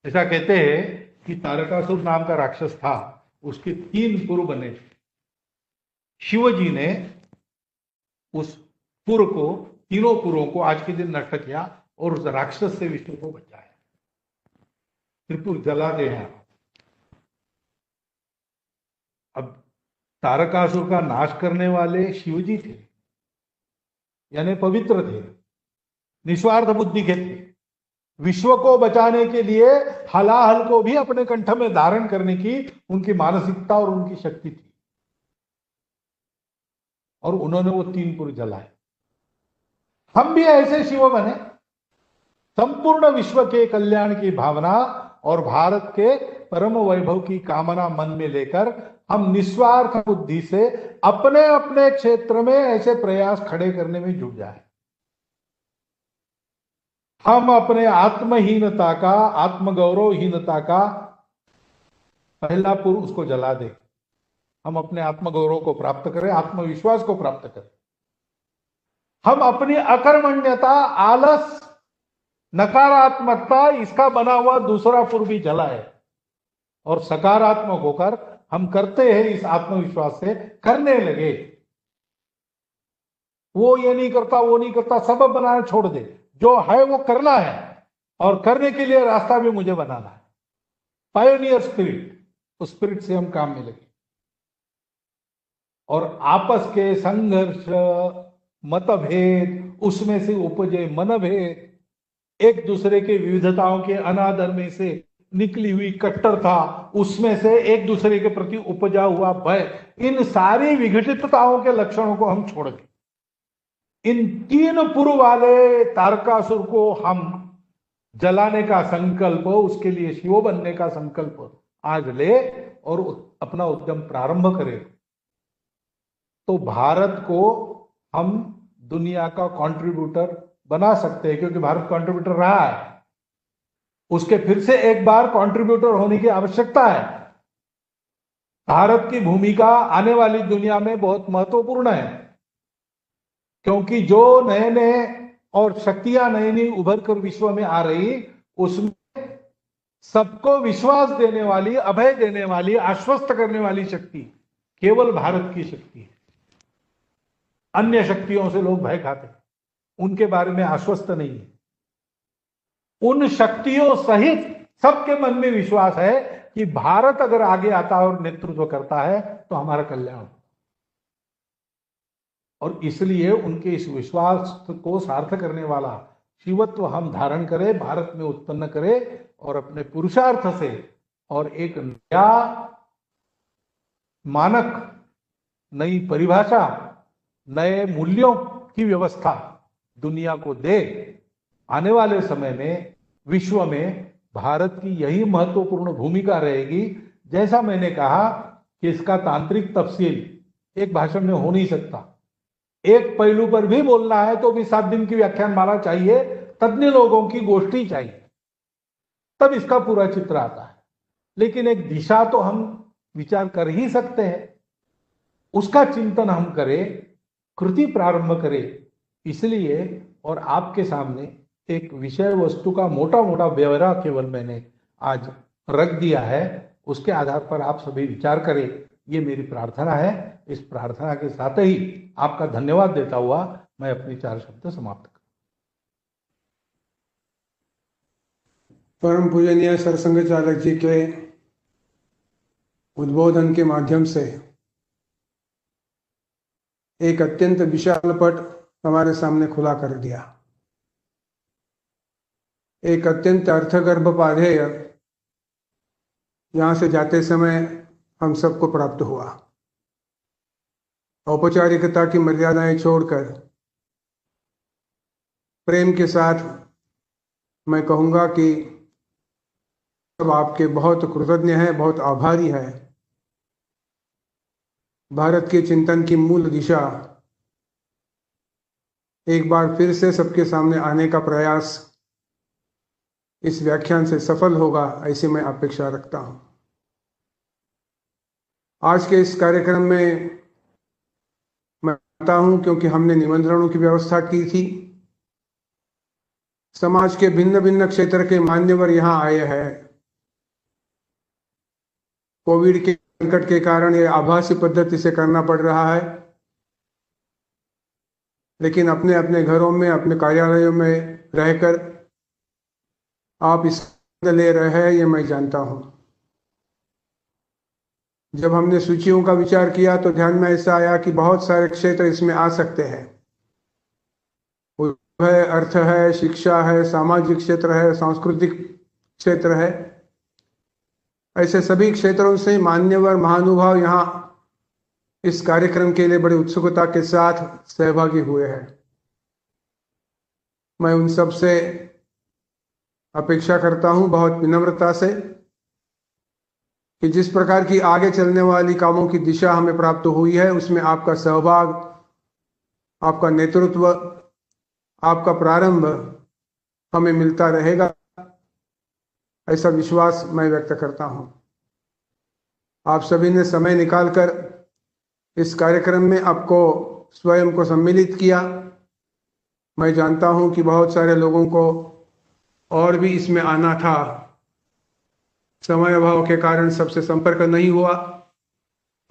ऐसा कहते हैं कि तारकासुर नाम का राक्षस था, उसके 3 पुर बने थे। शिव जी ने उस पुर को, तीनों पुरों को आज के दिन नष्ट किया और उस राक्षस से विष्णु को बचाया। त्रिपुर जला दे हैं। अब तारकासुर का नाश करने वाले शिव जी थे, यानी पवित्र थे, निस्वार्थ बुद्धि के थे। विश्व को बचाने के लिए हलाहल को भी अपने कंठ में धारण करने की उनकी मानसिकता और उनकी शक्ति थी, और उन्होंने वो 3 पुर जलाए। हम भी ऐसे शिव बने, संपूर्ण विश्व के कल्याण की भावना और भारत के परम वैभव की कामना मन में लेकर हम निस्वार्थ बुद्धि से अपने अपने क्षेत्र में ऐसे प्रयास खड़े करने में जुट जाए। हम अपने आत्महीनता का, आत्मगौरवहीनता का पहला पुर उसको जला दे। हम अपने आत्मगौरव को प्राप्त करें, आत्मविश्वास को प्राप्त करें। हम अपनी अकर्मण्यता, आलस, नकारात्मकता, इसका बना हुआ दूसरा पुर भी जलाए और सकारात्मक होकर हम करते हैं, इस आत्मविश्वास से करने लगे। वो ये नहीं करता, वो नहीं करता, सबब बनाना छोड़ दे, जो है वो करना है, और करने के लिए रास्ता भी मुझे बनाना है। पायोनियर स्पिरिट, उस स्पिरिट से हम काम में लगे और आपस के संघर्ष, मतभेद, उसमें से उपजे मनभेद, एक दूसरे के विविधताओं के अनादर में से निकली हुई कट्टरता, उसमें से एक दूसरे के प्रति उपजा हुआ भय, इन सारी विघटितताओं के लक्षणों को हम छोड़ दें। इन 3 पुर वाले तारकासुर को हम जलाने का संकल्प, उसके लिए शिव बनने का संकल्प आज ले और अपना उद्यम प्रारंभ करें, तो भारत को हम दुनिया का कंट्रीब्यूटर बना सकते हैं। क्योंकि भारत कंट्रीब्यूटर रहा है, उसके फिर से एक बार कंट्रीब्यूटर होने की आवश्यकता है। भारत की भूमिका आने वाली दुनिया में बहुत महत्वपूर्ण है, क्योंकि जो नए नए और शक्तियां नई नई उभर कर विश्व में आ रही, उसमें सबको विश्वास देने वाली, अभय देने वाली, आश्वस्त करने वाली शक्ति केवल भारत की शक्ति है। अन्य शक्तियों से लोग भय खाते हैं, उनके बारे में आश्वस्त नहीं है। उन शक्तियों सहित सबके मन में विश्वास है कि भारत अगर आगे आता है और नेतृत्व करता है तो हमारा कल्याण होगा। और इसलिए उनके इस विश्वास को सार्थ करने वाला शिवत्व हम धारण करें, भारत में उत्पन्न करें, और अपने पुरुषार्थ से और एक नया मानक, नई परिभाषा, नए मूल्यों की व्यवस्था दुनिया को दे। आने वाले समय में विश्व में भारत की यही महत्वपूर्ण भूमिका रहेगी। जैसा मैंने कहा कि इसका तांत्रिक तफसील एक भाषण में हो नहीं सकता, एक पहलू पर भी बोलना है तो भी 7 दिन की व्याख्यानमाला चाहिए, तज्ञ लोगों की गोष्ठी चाहिए, तब इसका पूरा चित्र आता है। लेकिन एक दिशा तो हम विचार कर ही सकते हैं, उसका चिंतन हम करें, कृति प्रारंभ करें। इसलिए और आपके सामने एक विषय वस्तु का मोटा मोटा ब्यौरा केवल मैंने आज रख दिया है, उसके आधार पर आप सभी विचार करें, ये मेरी प्रार्थना है। इस प्रार्थना के साथ ही आपका धन्यवाद देता हुआ मैं अपनी 4 शब्द समाप्त करूं। परम पूजनीय सरसंघ चालक जी के उद्बोधन के माध्यम से एक अत्यंत विशाल पट हमारे सामने खुला कर दिया। एक अत्यंत अर्थगर्भ पाधेय यहां से जाते समय हम सबको प्राप्त हुआ। औपचारिकता की मर्यादाएं छोड़कर प्रेम के साथ मैं कहूंगा कि सब आपके बहुत कृतज्ञ हैं, बहुत आभारी है। भारत के चिंतन की मूल दिशा एक बार फिर से सबके सामने आने का प्रयास इस व्याख्यान से सफल होगा, ऐसी मैं अपेक्षा रखता हूं। आज के इस कार्यक्रम में मैं आता हूं क्योंकि हमने निमंत्रणों की व्यवस्था की थी। समाज के भिन्न भिन्न क्षेत्र के मान्यवर यहां आए हैं। कोविड के संकट के कारण यह आभासी पद्धति से करना पड़ रहा है, लेकिन अपने अपने घरों में, अपने कार्यालयों में रहकर आप इस ले रहे हैं, ये मैं जानता हूं। जब हमने सूचियों का विचार किया तो ध्यान में ऐसा आया कि बहुत सारे क्षेत्र इसमें आ सकते हैं। है, अर्थ है, शिक्षा है, सामाजिक क्षेत्र है, सांस्कृतिक क्षेत्र है। ऐसे सभी क्षेत्रों से मान्यवर महानुभाव यहाँ इस कार्यक्रम के लिए बड़ी उत्सुकता के साथ सहभागी हुए हैं। मैं उन सब से अपेक्षा करता हूं बहुत विनम्रता से कि जिस प्रकार की आगे चलने वाली कामों की दिशा हमें प्राप्त हुई है, उसमें आपका सहभाग, आपका नेतृत्व, आपका प्रारंभ हमें मिलता रहेगा, ऐसा विश्वास मैं व्यक्त करता हूं। आप सभी ने समय निकालकर इस कार्यक्रम में आपको स्वयं को सम्मिलित किया। मैं जानता हूं कि बहुत सारे लोगों को और भी इसमें आना था, समय अभाव के कारण सबसे संपर्क नहीं हुआ।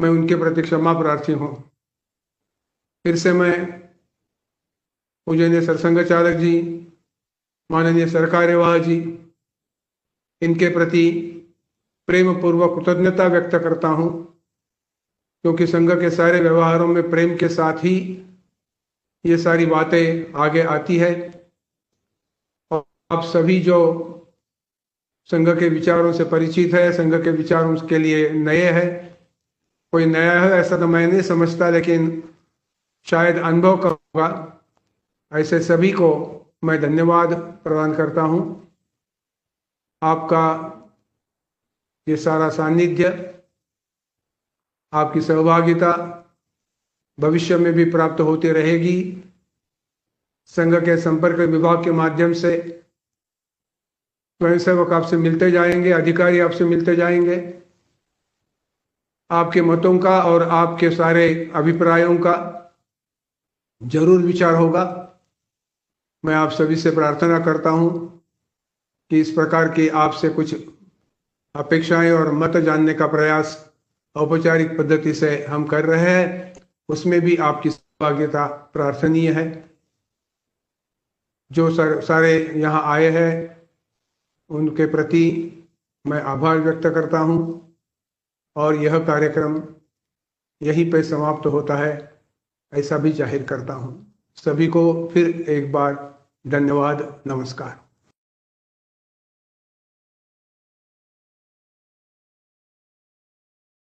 मैं उनके प्रति क्षमा प्रार्थी हूं। फिर से मैं पूजनीय सरसंघ चालक जी, माननीय सरकार्यवाह जी, इनके प्रति प्रेम पूर्वक कृतज्ञता व्यक्त करता हूं, क्योंकि संघ के सारे व्यवहारों में प्रेम के साथ ही ये सारी बातें आगे आती है। और आप सभी जो संघ के विचारों से परिचित है, संघ के विचारों के लिए नए हैं, कोई नया है ऐसा तो मैं नहीं समझता, लेकिन शायद अनुभव का होगा, ऐसे सभी को मैं धन्यवाद प्रदान करता हूं। आपका ये सारा सानिध्य, आपकी सहभागिता भविष्य में भी प्राप्त होती रहेगी। संघ के संपर्क विभाग के माध्यम से स्वयंसेवक आपसे मिलते जाएंगे, अधिकारी आपसे मिलते जाएंगे। आपके मतों का और आपके सारे अभिप्रायों का जरूर विचार होगा। मैं आप सभी से प्रार्थना करता हूं कि इस प्रकार की आपसे कुछ अपेक्षाएं और मत जानने का प्रयास औपचारिक पद्धति से हम कर रहे हैं, उसमें भी आपकी सहभागिता प्रार्थनीय है। जो सारे यहाँ आए हैं उनके प्रति मैं आभार व्यक्त करता हूं, और यह कार्यक्रम यहीं पे समाप्त होता है ऐसा भी जाहिर करता हूं। सभी को फिर एक बार धन्यवाद, नमस्कार।